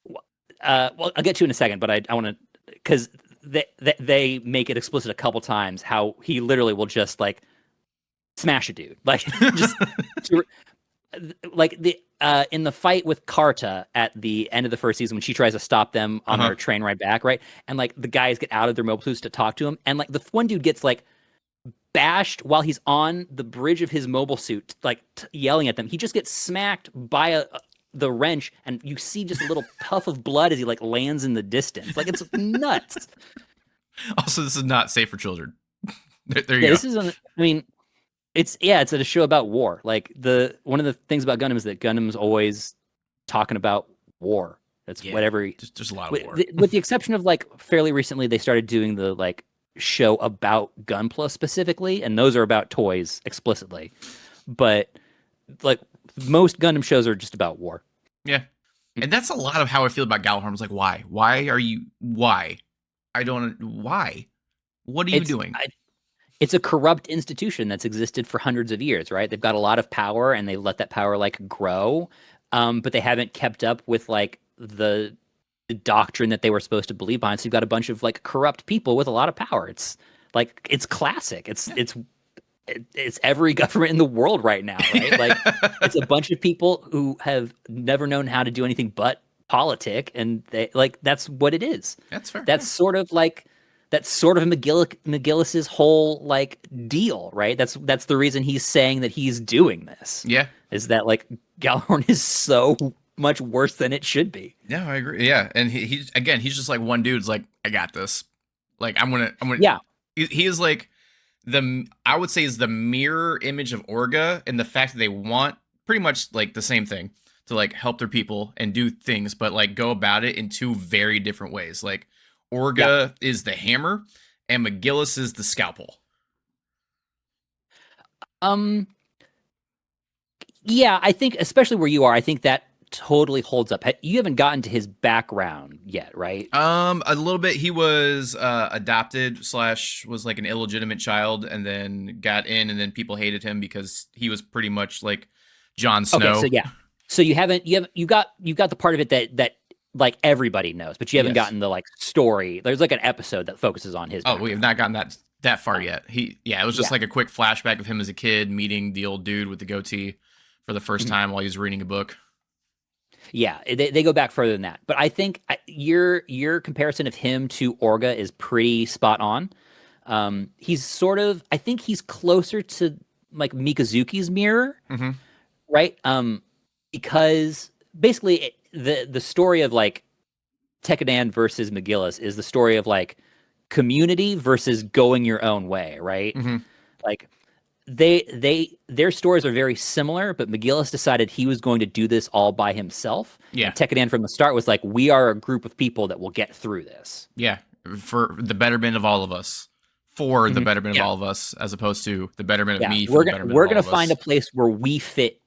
Well, I'll get to it in a second, but I want to, because they make it explicit a couple times how he literally will just like smash a dude, like just like in the fight with Karta at the end of the first season when she tries to stop them on their train ride back, right? And like the guys get out of their mobile suits to talk to him, and like the one dude gets like bashed while he's on the bridge of his mobile suit, like yelling at them. He just gets smacked by the wrench, and you see just a little puff of blood as he like lands in the distance. Like it's nuts. Also, this is not safe for children. There you Yeah, go. this isn't. I mean, it's a show about war. Like one of the things about Gundam is that Gundam's always talking about war. That's whatever. There's a lot of war. With the exception of like fairly recently, they started doing the like show about Gunpla specifically, and those are about toys explicitly. But like most Gundam shows are just about war. Yeah. And that's a lot of how I feel about Gjallarhorn. I was like, why? Why? I don't, why? What are you doing? It's a corrupt institution that's existed for hundreds of years, right? They've got a lot of power and they let that power like grow. But they haven't kept up with like the doctrine that they were supposed to believe behind. So you've got a bunch of like corrupt people with a lot of power. It's like, it's classic. It's every government in the world right now, right? Like it's a bunch of people who have never known how to do anything but politic, and they like that's what it is. That's fair. That's sort of McGillis's whole like deal, right? That's the reason he's saying that he's doing this. Yeah. Is that like Gjallarhorn is so much worse than it should be. Yeah, I agree. Yeah. And he's just like one dude's like, I got this. Like I'm gonna yeah. He is like I would say is the mirror image of Orga, and the fact that they want pretty much like the same thing, to like help their people and do things, but like go about it in two very different ways. Like Orga is the hammer and McGillis is the scalpel. Yeah, I think especially where you are, I think that totally holds up. You haven't gotten to his background yet, right? A little bit. He was adopted / was like an illegitimate child, and then got in, and then people hated him because he was pretty much like Jon Snow. Okay, so yeah. So you got the part of it that like everybody knows, but you haven't gotten the like story. There's like an episode that focuses on his background. We have not gotten that far yet. It was just like a quick flashback of him as a kid meeting the old dude with the goatee for the first time while he was reading a book. Yeah, they go back further than that. But I think your comparison of him to Orga is pretty spot on. He's sort of, I think he's closer to like Mikazuki's mirror, right? Because basically the story of like Tekkadan versus McGillis is the story of like community versus going your own way, right? Like their stories are very similar, but McGillis decided he was going to do this all by himself. Yeah. And Tekkadan from the start was like, we are a group of people that will get through this. Yeah. For the betterment of all of us. For the betterment of all of us, as opposed to the betterment of me. We're going to find a place where we fit,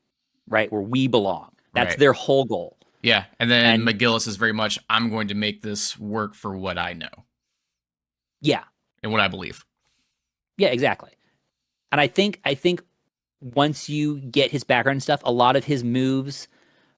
right? Where we belong. That's their whole goal. Yeah. And then McGillis is very much, I'm going to make this work for what I know. Yeah. And what I believe. Yeah, exactly. And I think once you get his background and stuff, a lot of his moves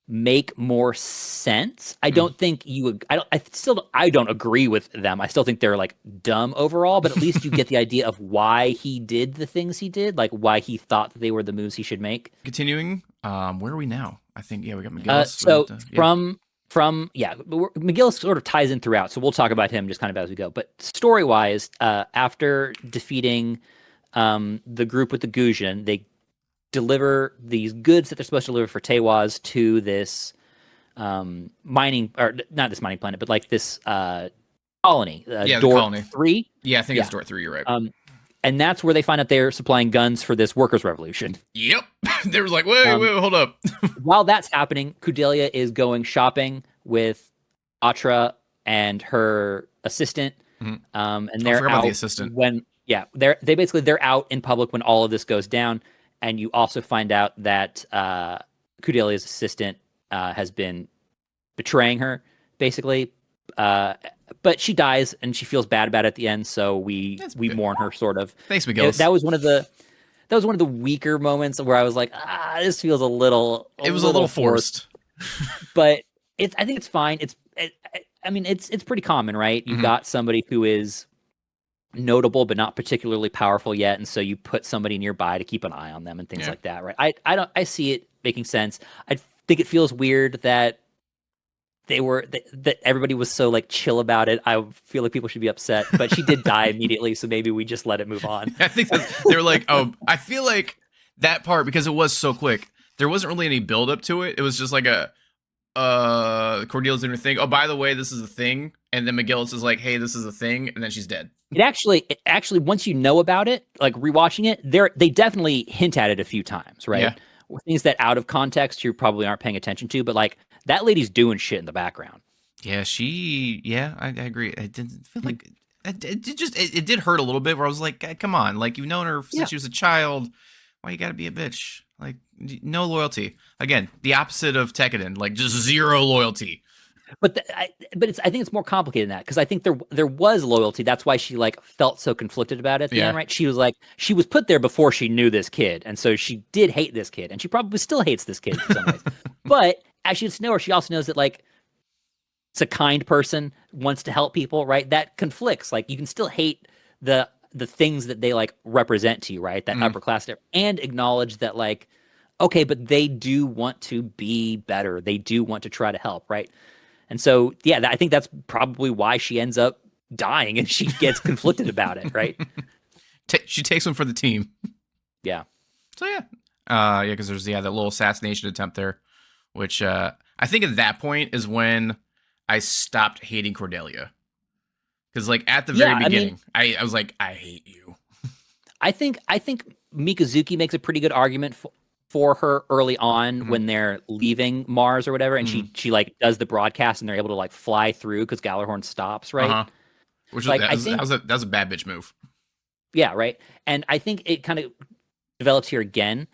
make more sense. I don't think I don't agree with them. I still think they're like dumb overall, but at least you get the idea of why he did the things he did, like why he thought that they were the moves he should make. Continuing, where are we now? I think we got McGillis. McGillis sort of ties in throughout, so we'll talk about him just kind of as we go. But story-wise, after defeating the group with the Gujin, they deliver these goods that they're supposed to deliver for Teiwaz to this mining, or not this mining planet, but like this colony. The Door colony. 3? Yeah, I think it's Door 3, you're right. And that's where they find out they're supplying guns for this workers' revolution. Yep. They were like, wait, hold up. While that's happening, Kudelia is going shopping with Atra and her assistant. And they're out the assistant. they're out in public when all of this goes down. And you also find out that Kudelia's assistant has been betraying her, basically. But she dies, and she feels bad about it at the end. So we mourn her, sort of. Thanks, McGillis. That was one of the weaker moments where I was like, this feels a little. It was a little forced. But I think it's fine. It's pretty common, right? You've got somebody who is notable but not particularly powerful yet, and so you put somebody nearby to keep an eye on them and things like that, right? I see it making sense. I think it feels weird that that everybody was so like chill about it. I feel like people should be upset, but she did die immediately, so maybe we just let it move on. I think they were like, I feel like that part, because it was so quick, there wasn't really any build up to it. It was just like Cordelia's doing her thing. Oh, by the way, this is a thing. And then McGillis is like, hey, this is a thing, and then she's dead. It actually, once you know about it, like rewatching it, they definitely hint at it a few times, right? Yeah. Things that out of context you probably aren't paying attention to, but like that lady's doing shit in the background. Yeah, I agree. I didn't feel like it did hurt a little bit where I was like, come on, like you've known her since she was a child. Why you gotta be a bitch? Like, no loyalty. Again, the opposite of Tekkadan, like just zero loyalty. But I think it's more complicated than that because I think there was loyalty. That's why she like felt so conflicted about it at the end, right? She was like she was put there before she knew this kid, and so she did hate this kid, and she probably still hates this kid in some ways. But as she gets to know her, she also knows that like it's a kind person, wants to help people, right? That conflicts. Like you can still hate the things that they like represent to you, right? That upper class there, and acknowledge that like okay, but they do want to be better. They do want to try to help, right? And so, yeah, I think that's probably why she ends up dying and she gets conflicted about it, right? She takes one for the team. Yeah. So, yeah. Because there's, that little assassination attempt there, which I think at that point is when I stopped hating Cordelia. Because, like, at the very beginning, I was like, I hate you. I think Mikazuki makes a pretty good argument for her early on when they're leaving Mars or whatever, and she like does the broadcast and they're able to like fly through because Gjallarhorn stops, right? Which was, like, that was a bad bitch move. Yeah, right. And I think it kind of develops here again.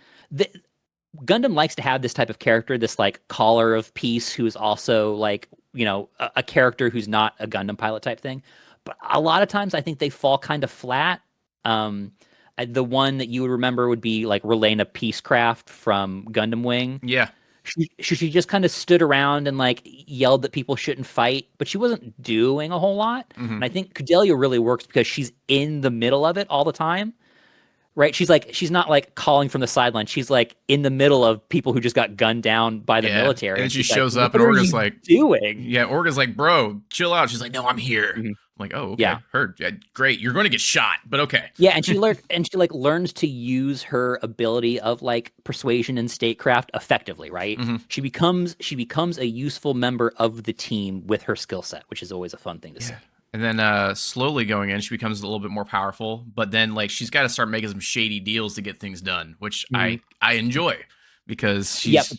Gundam likes to have this type of character, this like caller of peace, who is also like a character who's not a Gundam pilot type thing. But a lot of times, I think they fall kind of flat. The one that you would remember would be like Relena Peacecraft from Gundam Wing. Yeah. She just kind of stood around and like yelled that people shouldn't fight, but she wasn't doing a whole lot. And I think Cordelia really works because she's in the middle of it all the time. Right? She's not like calling from the sideline. She's like in the middle of people who just got gunned down by the military. And she shows up and Orga's like doing. Yeah, Orga's like, bro, chill out. She's like, no, I'm here. I'm like, oh, okay. Yeah. Heard. Yeah, great. You're going to get shot, but okay. Yeah, and she learns to use her ability of like persuasion and statecraft effectively, right? She becomes a useful member of the team with her skill set, which is always a fun thing to see. And then slowly going in, she becomes a little bit more powerful, but then like she's got to start making some shady deals to get things done, which I enjoy because she's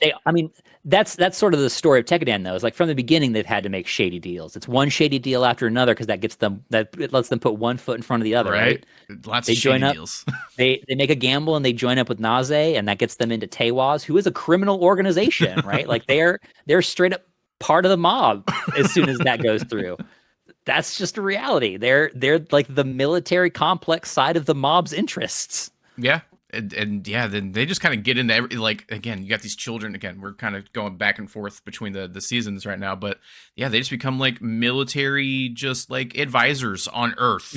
that's sort of the story of Tekkadan though. Is like from the beginning they've had to make shady deals. It's one shady deal after another because it lets them put one foot in front of the other, right? Lots of shady deals. they make a gamble and they join up with Naze, and that gets them into Tewaz, who is a criminal organization, right? Like they're straight up part of the mob as soon as that goes through. That's just a reality. They're like the military complex side of the mob's interests. Yeah. And then they just kind of get into like, again, you got these children. Again, we're kind of going back and forth between the seasons right now. But yeah, they just become like military, just like advisors on Earth.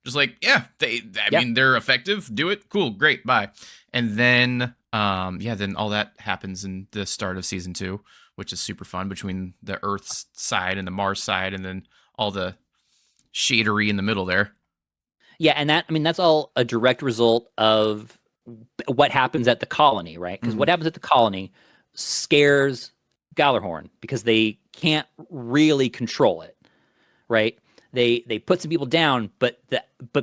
Just like, yeah, I mean, they're effective. Do it. Cool. Great. Bye. And then, then all that happens in the start of season 2, which is super fun between the Earth's side and the Mars side. And then all the shadery in the middle there. Yeah, and that's all a direct result of what happens at the colony, right? Because what happens at the colony scares Gjallarhorn because they can't really control it, right? They put some people down, but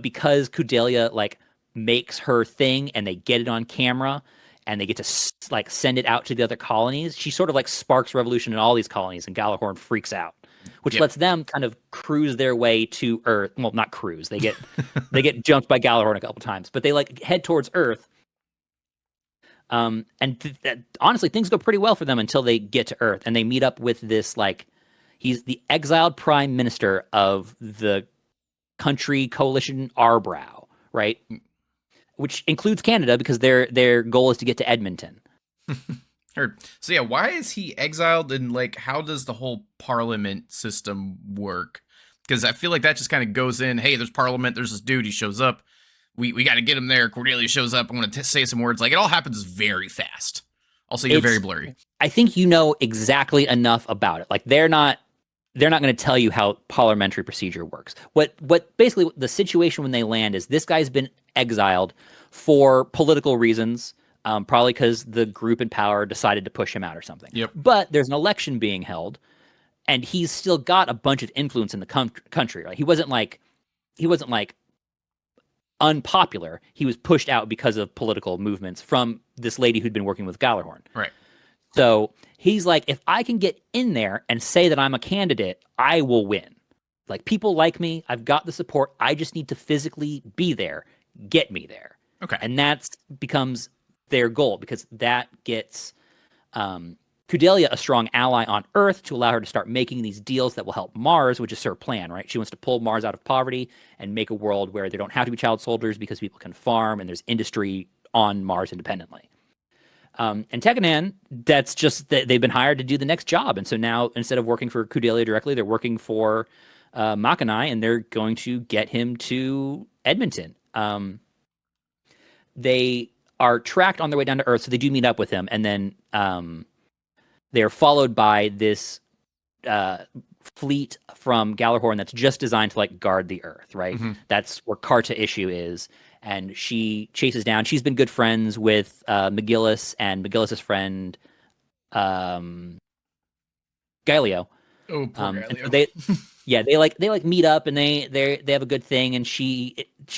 because Cordelia like makes her thing and they get it on camera and they get to like send it out to the other colonies, she sort of like sparks revolution in all these colonies, and Gjallarhorn freaks out. Which lets them kind of cruise their way to Earth. Well, not cruise. They get jumped by Gjallarhorn a couple times, but they like head towards Earth. Honestly, things go pretty well for them until they get to Earth, and they meet up with this like he's the exiled prime minister of the country coalition Arbrow, right? Which includes Canada because their goal is to get to Edmonton. Heard. So yeah, why is he exiled, and like how does the whole parliament system work? Because I feel like that just kind of goes in, hey, there's parliament, there's this dude, he shows up, we got to get him there, Cordelia shows up, I'm going to say some words. Like it all happens very fast. Also, you're very blurry. I think you know exactly enough about it. Like they're not going to tell you how parliamentary procedure works. What basically the situation when they land is this guy's been exiled for political reasons. probably because the group in power decided to push him out or something. Yep. But there's an election being held, and he's still got a bunch of influence in the country. Right? He wasn't like unpopular. He was pushed out because of political movements from this lady who'd been working with Gjallarhorn. Right. So he's like, if I can get in there and say that I'm a candidate, I will win. Like, people like me. I've got the support. I just need to physically be there. Get me there. Okay. And that becomes their goal, because that gets Kudelia a strong ally on Earth to allow her to start making these deals that will help Mars, which is her plan, right? She wants to pull Mars out of poverty and make a world where they don't have to be child soldiers because people can farm and there's industry on Mars independently. And Tekkadan, that's just that they've been hired to do the next job. And so now, instead of working for Kudelia directly, they're working for Makanai, and they're going to get him to Edmonton. They are tracked on their way down to Earth, so they do meet up with him. And then they're followed by this fleet from Gjallarhorn that's just designed to like guard the Earth, right? Mm-hmm. That's where Karta Issue is. And she chases down. She's been good friends with McGillis and McGillis's friend Galio. Oh, poor Galio. So they meet up, and they have a good thing. And she's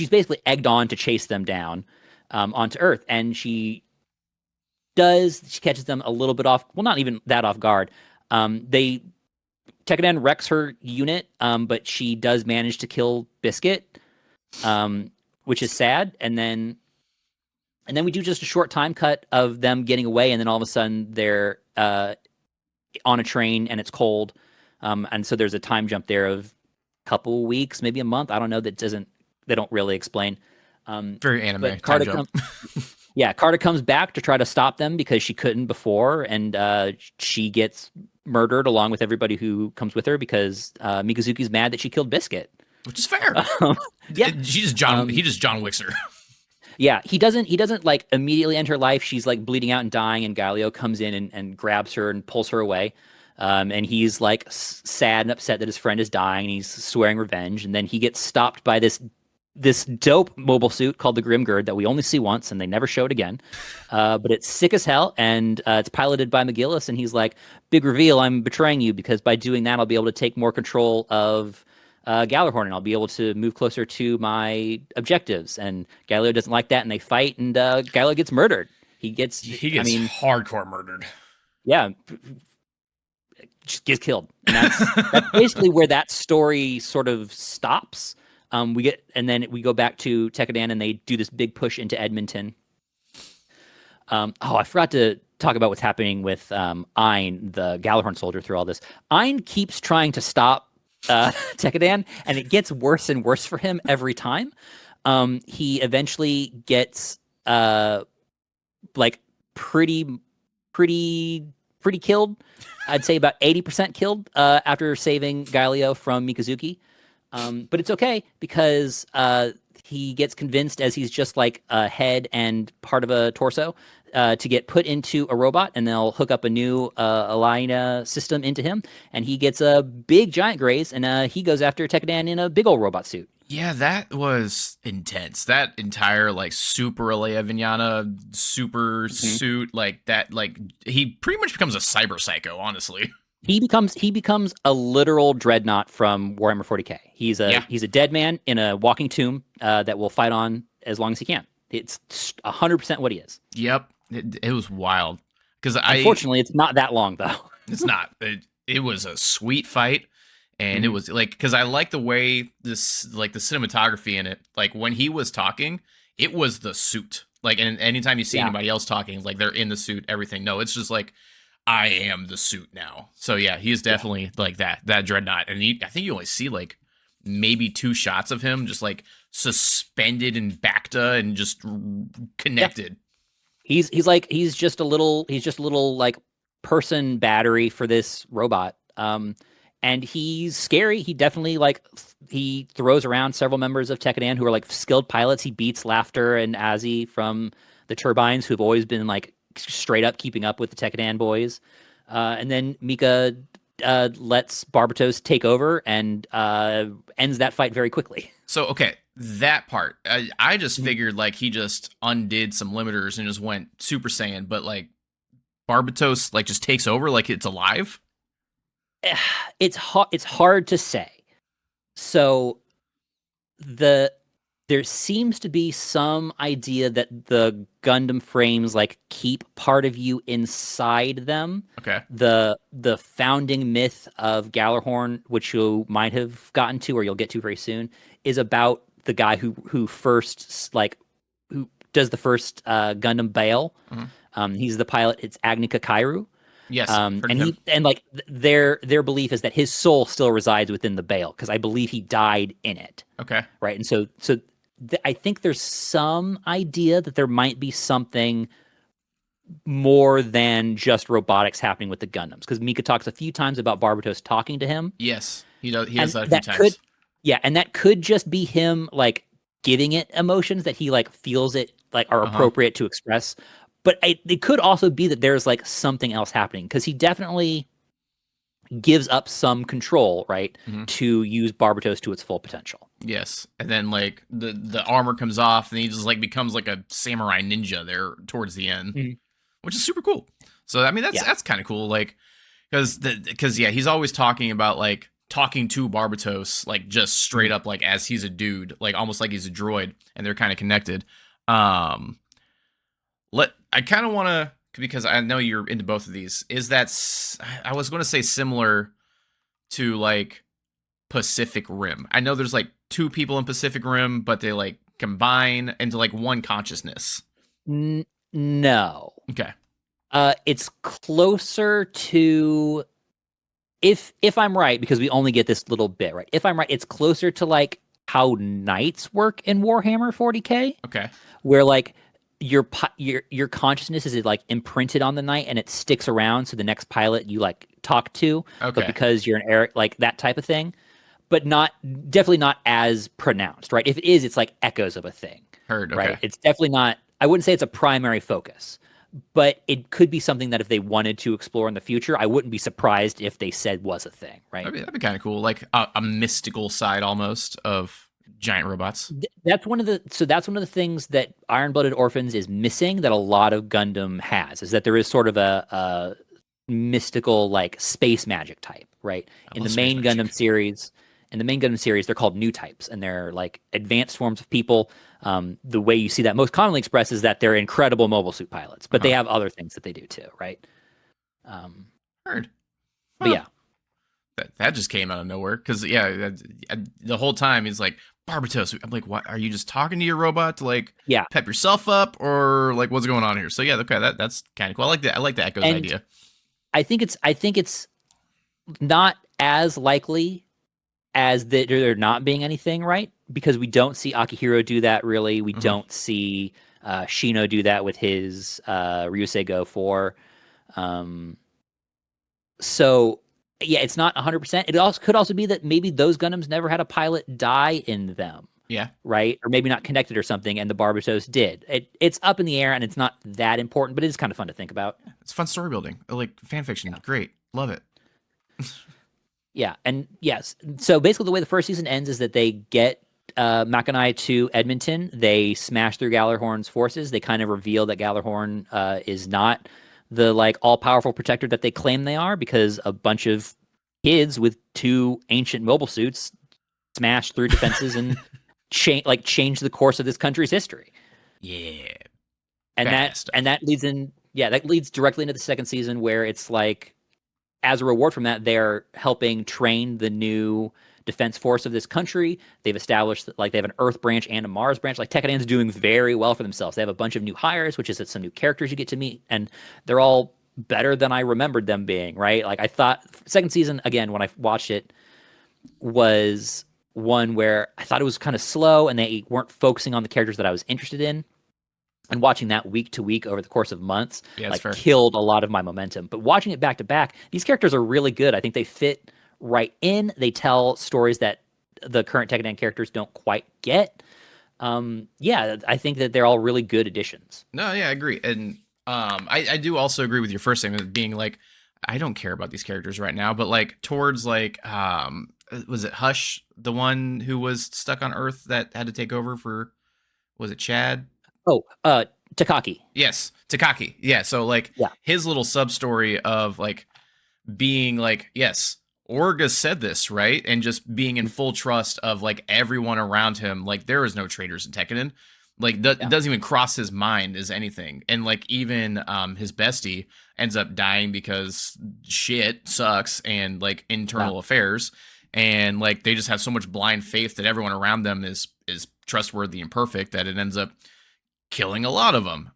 basically egged on to chase them down onto Earth, and she catches them a little bit off. Well, not even that off guard. Tekkadan wrecks her unit, but she does manage to kill Biscuit. Which is sad, and then we do just a short time cut of them getting away, and then all of a sudden they're on a train and it's cold, and so there's a time jump there of a couple weeks, maybe a month. I don't know. They don't really explain. Very anime. Karta comes back to try to stop them because she couldn't before, and she gets murdered along with everybody who comes with her because Mikazuki's mad that she killed Biscuit. Which is fair. Yeah, he just John Wicks her. Yeah, he doesn't like immediately end her life. She's like bleeding out and dying, and Galio comes in and grabs her and pulls her away. And he's like sad and upset that his friend is dying, and he's swearing revenge. And then he gets stopped by this dope mobile suit called the Grimgird that we only see once, and they never show it again. But it's sick as hell, and it's piloted by McGillis. And he's like, "Big reveal! I'm betraying you, because by doing that, I'll be able to take more control of Gjallarhorn, and I'll be able to move closer to my objectives." And Galio doesn't like that, and they fight, and Galio gets murdered. He gets hardcore murdered. Yeah, just gets killed. And that's basically where that story sort of stops. And then we go back to Tekkadan, and they do this big push into Edmonton. I forgot to talk about what's happening with Ein, the Gjallarhorn soldier, through all this. Ein keeps trying to stop Tekkadan, and it gets worse and worse for him every time. He eventually gets like pretty killed. I'd say about 80% killed after saving Galio from Mikazuki. But it's okay, because he gets convinced, as he's just like a head and part of a torso, to get put into a robot, and they'll hook up a new Alina system into him, and he gets a big giant graze, and he goes after Tekkadan in a big old robot suit. Yeah, that was intense. That entire like super Alea Vignana super suit, like that, like he pretty much becomes a cyber psycho, honestly. He becomes a literal dreadnought from Warhammer 40K. He's a dead man in a walking tomb that will fight on as long as he can. It's 100% what he is. Yep, it was wild. Unfortunately, it's not that long though. It's not. It was a sweet fight, and it was like, because I like the way this, like the cinematography in it. Like when he was talking, it was the suit. Like, and anytime you see anybody else talking, like they're in the suit, everything. No, it's just like, I am the suit now. So yeah, he is definitely like that dreadnought. And I think you only see like maybe 2 shots of him just like suspended in Bacta and just connected. Yeah. He's just a little like person battery for this robot. And he's scary. He definitely he throws around several members of Tekkadan who are like skilled pilots. He beats Laughter and Azzy from the Turbines, who've always been like straight up keeping up with the Tekkadan boys. And then Mika lets Barbatos take over and ends that fight very quickly. So, okay, that part. I just figured like he just undid some limiters and just went Super Saiyan, but like Barbatos like just takes over like it's alive. It's hard to say. So the there seems to be some idea that the Gundam frames like keep part of you inside them. Okay. The founding myth of Gjallarhorn, which you might have gotten to or you'll get to very soon, is about the guy who first like who does the first Gundam Bale. Mhm. He's the pilot. It's Agnika Kairu. Yes, heard of And him. their belief is that his soul still resides within the Bale because I believe he died in it, Okay. right? And I think there's some idea that there might be something more than just robotics happening with the Gundams because Mika talks a few times about Barbatos talking to him, Yes, he does. He does and that a few that could times. yeah, and that could just be him like giving it emotions that he like feels it like are Uh huh. appropriate to express. But it could also be that there's like something else happening because he definitely gives up some control, right, Hmm. to use Barbatos to its full potential. Yes, and then like the armor comes off, and he just like becomes like a samurai ninja there towards the end, Mhm. which is super cool. So I mean Yeah. that's kind of cool, like because yeah, he's always talking about like talking to Barbatos like just straight Mhm. up like as he's a dude, like almost like he's a droid, and they're kind of connected. Um, let I kind of want to because I know you're into both of these. Is that I was going to say similar to like Pacific Rim. I know there's like two people in Pacific Rim, but they like combine into like one consciousness. No. Okay. It's closer to if I'm right, because we only get this little bit, right? If I'm right, it's closer to like how knights work in Warhammer 40K, Okay. where like your consciousness is like imprinted on the knight and it sticks around so the next pilot you like talk to, but Okay. because you're an Eric like that type of thing, but not definitely not as pronounced, right? If it is, it's like echoes of a thing, Heard. Okay. right? It's definitely not. I wouldn't say it's a primary focus, but it could be something that if they wanted to explore in the future, I wouldn't be surprised if they said was a thing, right? That'd be kind of cool. Like a mystical side almost of giant robots. That's one of the things that Iron-Blooded Orphans is missing that a lot of Gundam has is that there is sort of a mystical like space magic type, right? I In love the space main magic. Gundam series, they're called new types, and they're like advanced forms of people. The way you see that most commonly expressed is that they're incredible mobile suit pilots, Uh but they huh. have other things that they do too, right? Um, Heard. but Huh. yeah, That just came out of nowhere. Because yeah, the whole time he's like Barbatos. I'm like, what? Are you just talking to your robot to like yeah, pep yourself up, or like what's going on here? So yeah, okay, that's kind of cool. I like that. I like the Echoes and idea. I think it's not as likely as that there not being anything, right? Because we don't see Akihiro do that really. We Hmm. don't see Shino do that with his Ryusei Go 4. Um, so yeah, it's not 100%. It also could also be that maybe those Gundams never had a pilot die in them, Yeah, right? Or maybe not connected or something, and the Barbatos did. It's up in the air, and it's not that important, but it is kind of fun to think about. it's fun story building. I like fan fiction. Yeah. Great, love it. Yeah, and yes. So basically, the way the first season ends is that they get Makanai to Edmonton. They smash through Gjallarhorn's forces. They kind of reveal that Gjallarhorn is not the like all powerful protector that they claim they are, because a bunch of kids with two ancient mobile suits smashed through defenses and change the course of this country's history. Yeah, And that badass and stuff. that leads in yeah that leads directly into the second season where it's like as a reward from that, they're helping train the new defense force of this country. They've established that like they have an Earth branch and a Mars branch. Like Tekkadan's doing very well for themselves. They have a bunch of new hires, which is that some new characters you get to meet, and they're all better than I remembered them being. Right? Like I thought second season again when I watched it was one where I thought it was kind of slow and they weren't focusing on the characters that I was interested in, and watching that week to week over the course of months Yeah, that's like fair. killed a lot of my momentum. But watching it back to back, these characters are really good. I think they fit right in. They tell stories that the current Tekkadan characters don't quite get. Yeah, I think that they're all really good additions. No, yeah, I agree, and I do also agree with your first statement being like, I don't care about these characters right now, but like towards like was it Hush, the one who was stuck on Earth that had to take over for, was it Chad? Oh, Takaki. Yes, Takaki. Yeah, so like Yeah. his little sub story of like being like, yes, Orga said this, right? And just being in full trust of like everyone around him. Like there is no traitors in Tekkadan. Like it doesn't even cross his mind as anything. And like even his bestie ends up dying because shit sucks and like internal affairs. And like they just have so much blind faith that everyone around them is trustworthy and perfect that it ends up killing a lot of them.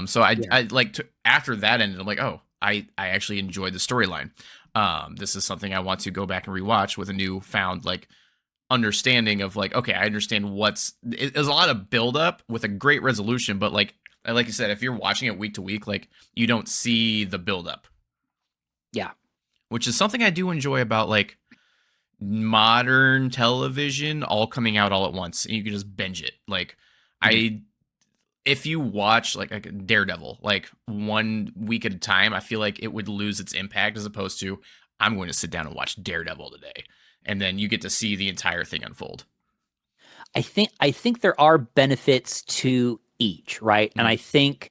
So I like after that ended, I'm like, oh, I actually enjoyed the storyline. This is something I want to go back and rewatch with a new found like understanding of like, okay, I understand there's a lot of build up with a great resolution, but like you said, if you're watching it week to week, like you don't see the build up. Yeah. Which is something I do enjoy about like modern television all coming out all at once and you can just binge it. Like if you watch like Daredevil, like 1 week at a time, I feel like it would lose its impact as opposed to I'm going to sit down and watch Daredevil today. And then you get to see the entire thing unfold. I think there are benefits to each, right? And I think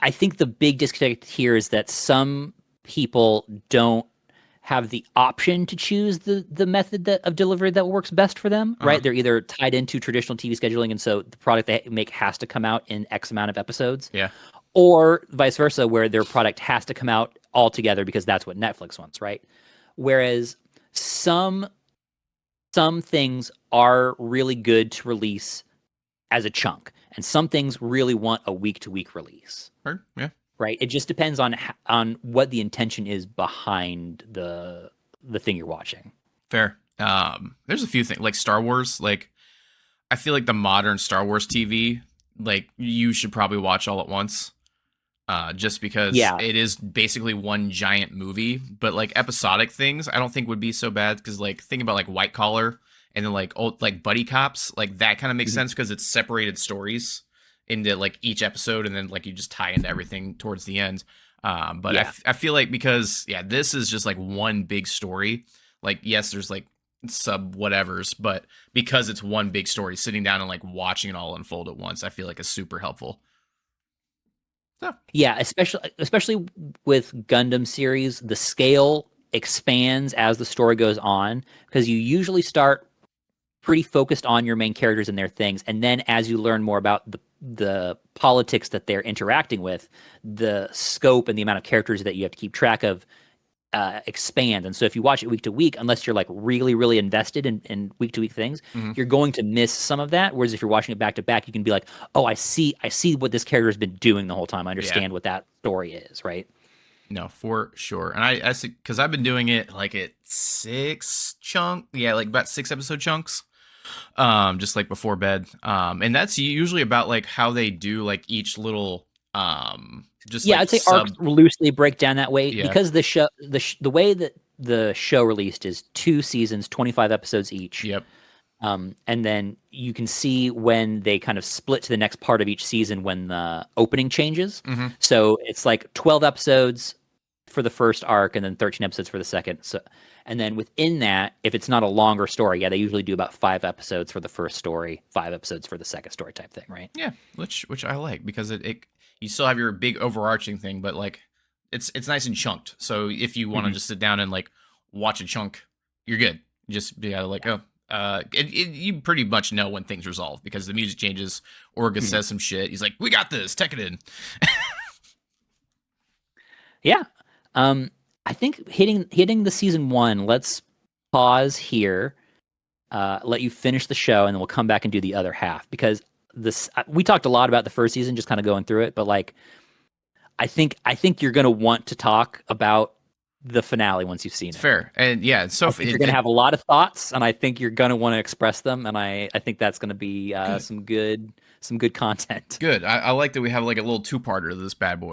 the big disconnect here is that some people don't have the option to choose the method of delivery that works best for them, right? They're either tied into traditional TV scheduling, and so the product they make has to come out in X amount of episodes. Yeah. Or vice versa, where their product has to come out all together because that's what Netflix wants, right? Whereas some things are really good to release as a chunk, and some things really want a week-to-week release. Yeah. Right. It just depends on what the intention is behind the thing you're watching. Fair. There's a few things like Star Wars. Like, I feel like the modern Star Wars TV, like you should probably watch all at once. Just because it is basically one giant movie, but like episodic things, I don't think would be so bad because like think about like White Collar and then like old like Buddy Cops, like that kind of makes sense because it's separated stories into like each episode and then like you just tie into everything towards the end. But I feel like because this is just like one big story. Like yes, there's like sub whatevers, but because it's one big story, sitting down and like watching it all unfold at once, I feel like is super helpful. So. Yeah, especially with Gundam series, the scale expands as the story goes on because you usually start pretty focused on your main characters and their things, and then as you learn more about the politics that they're interacting with, the scope and the amount of characters that you have to keep track of expand. And so if you watch it week to week, unless you're like really, really invested in week to week things, you're going to miss some of that. Whereas if you're watching it back to back, you can be like, oh, I see what this character has been doing the whole time. I understand what that story is, right? No, for sure. And I see, because I've been doing it like at like about 6 episode chunks. Just like before bed. And that's usually about like how they do like each little just like I'd say arcs loosely break down that way because the way that the show released is 2 seasons, 25 episodes each. Yep. And then you can see when they kind of split to the next part of each season when the opening changes. So it's like 12 episodes for the first arc and then 13 episodes for the second. So, and then within that, if it's not a longer story, they usually do about 5 episodes for the first story, 5 episodes for the second story type thing, right? Yeah, which I like because it you still have your big overarching thing, but like it's nice and chunked. So if you want to just sit down and like watch a chunk, you're good. Just be like, you pretty much know when things resolve because the music changes. Orga says some shit. He's like, "We got this. Tekkadan." Yeah. I think hitting the season 1. Let's pause here. Let you finish the show, and then we'll come back and do the other half because we talked a lot about the first season, just kind of going through it. But like, I think you're gonna want to talk about the finale once you've seen it. Fair, and so you're gonna have a lot of thoughts, and I think you're gonna want to express them, and I think that's gonna be some good content. Good. I like that we have like a little 2-parter to this bad boy.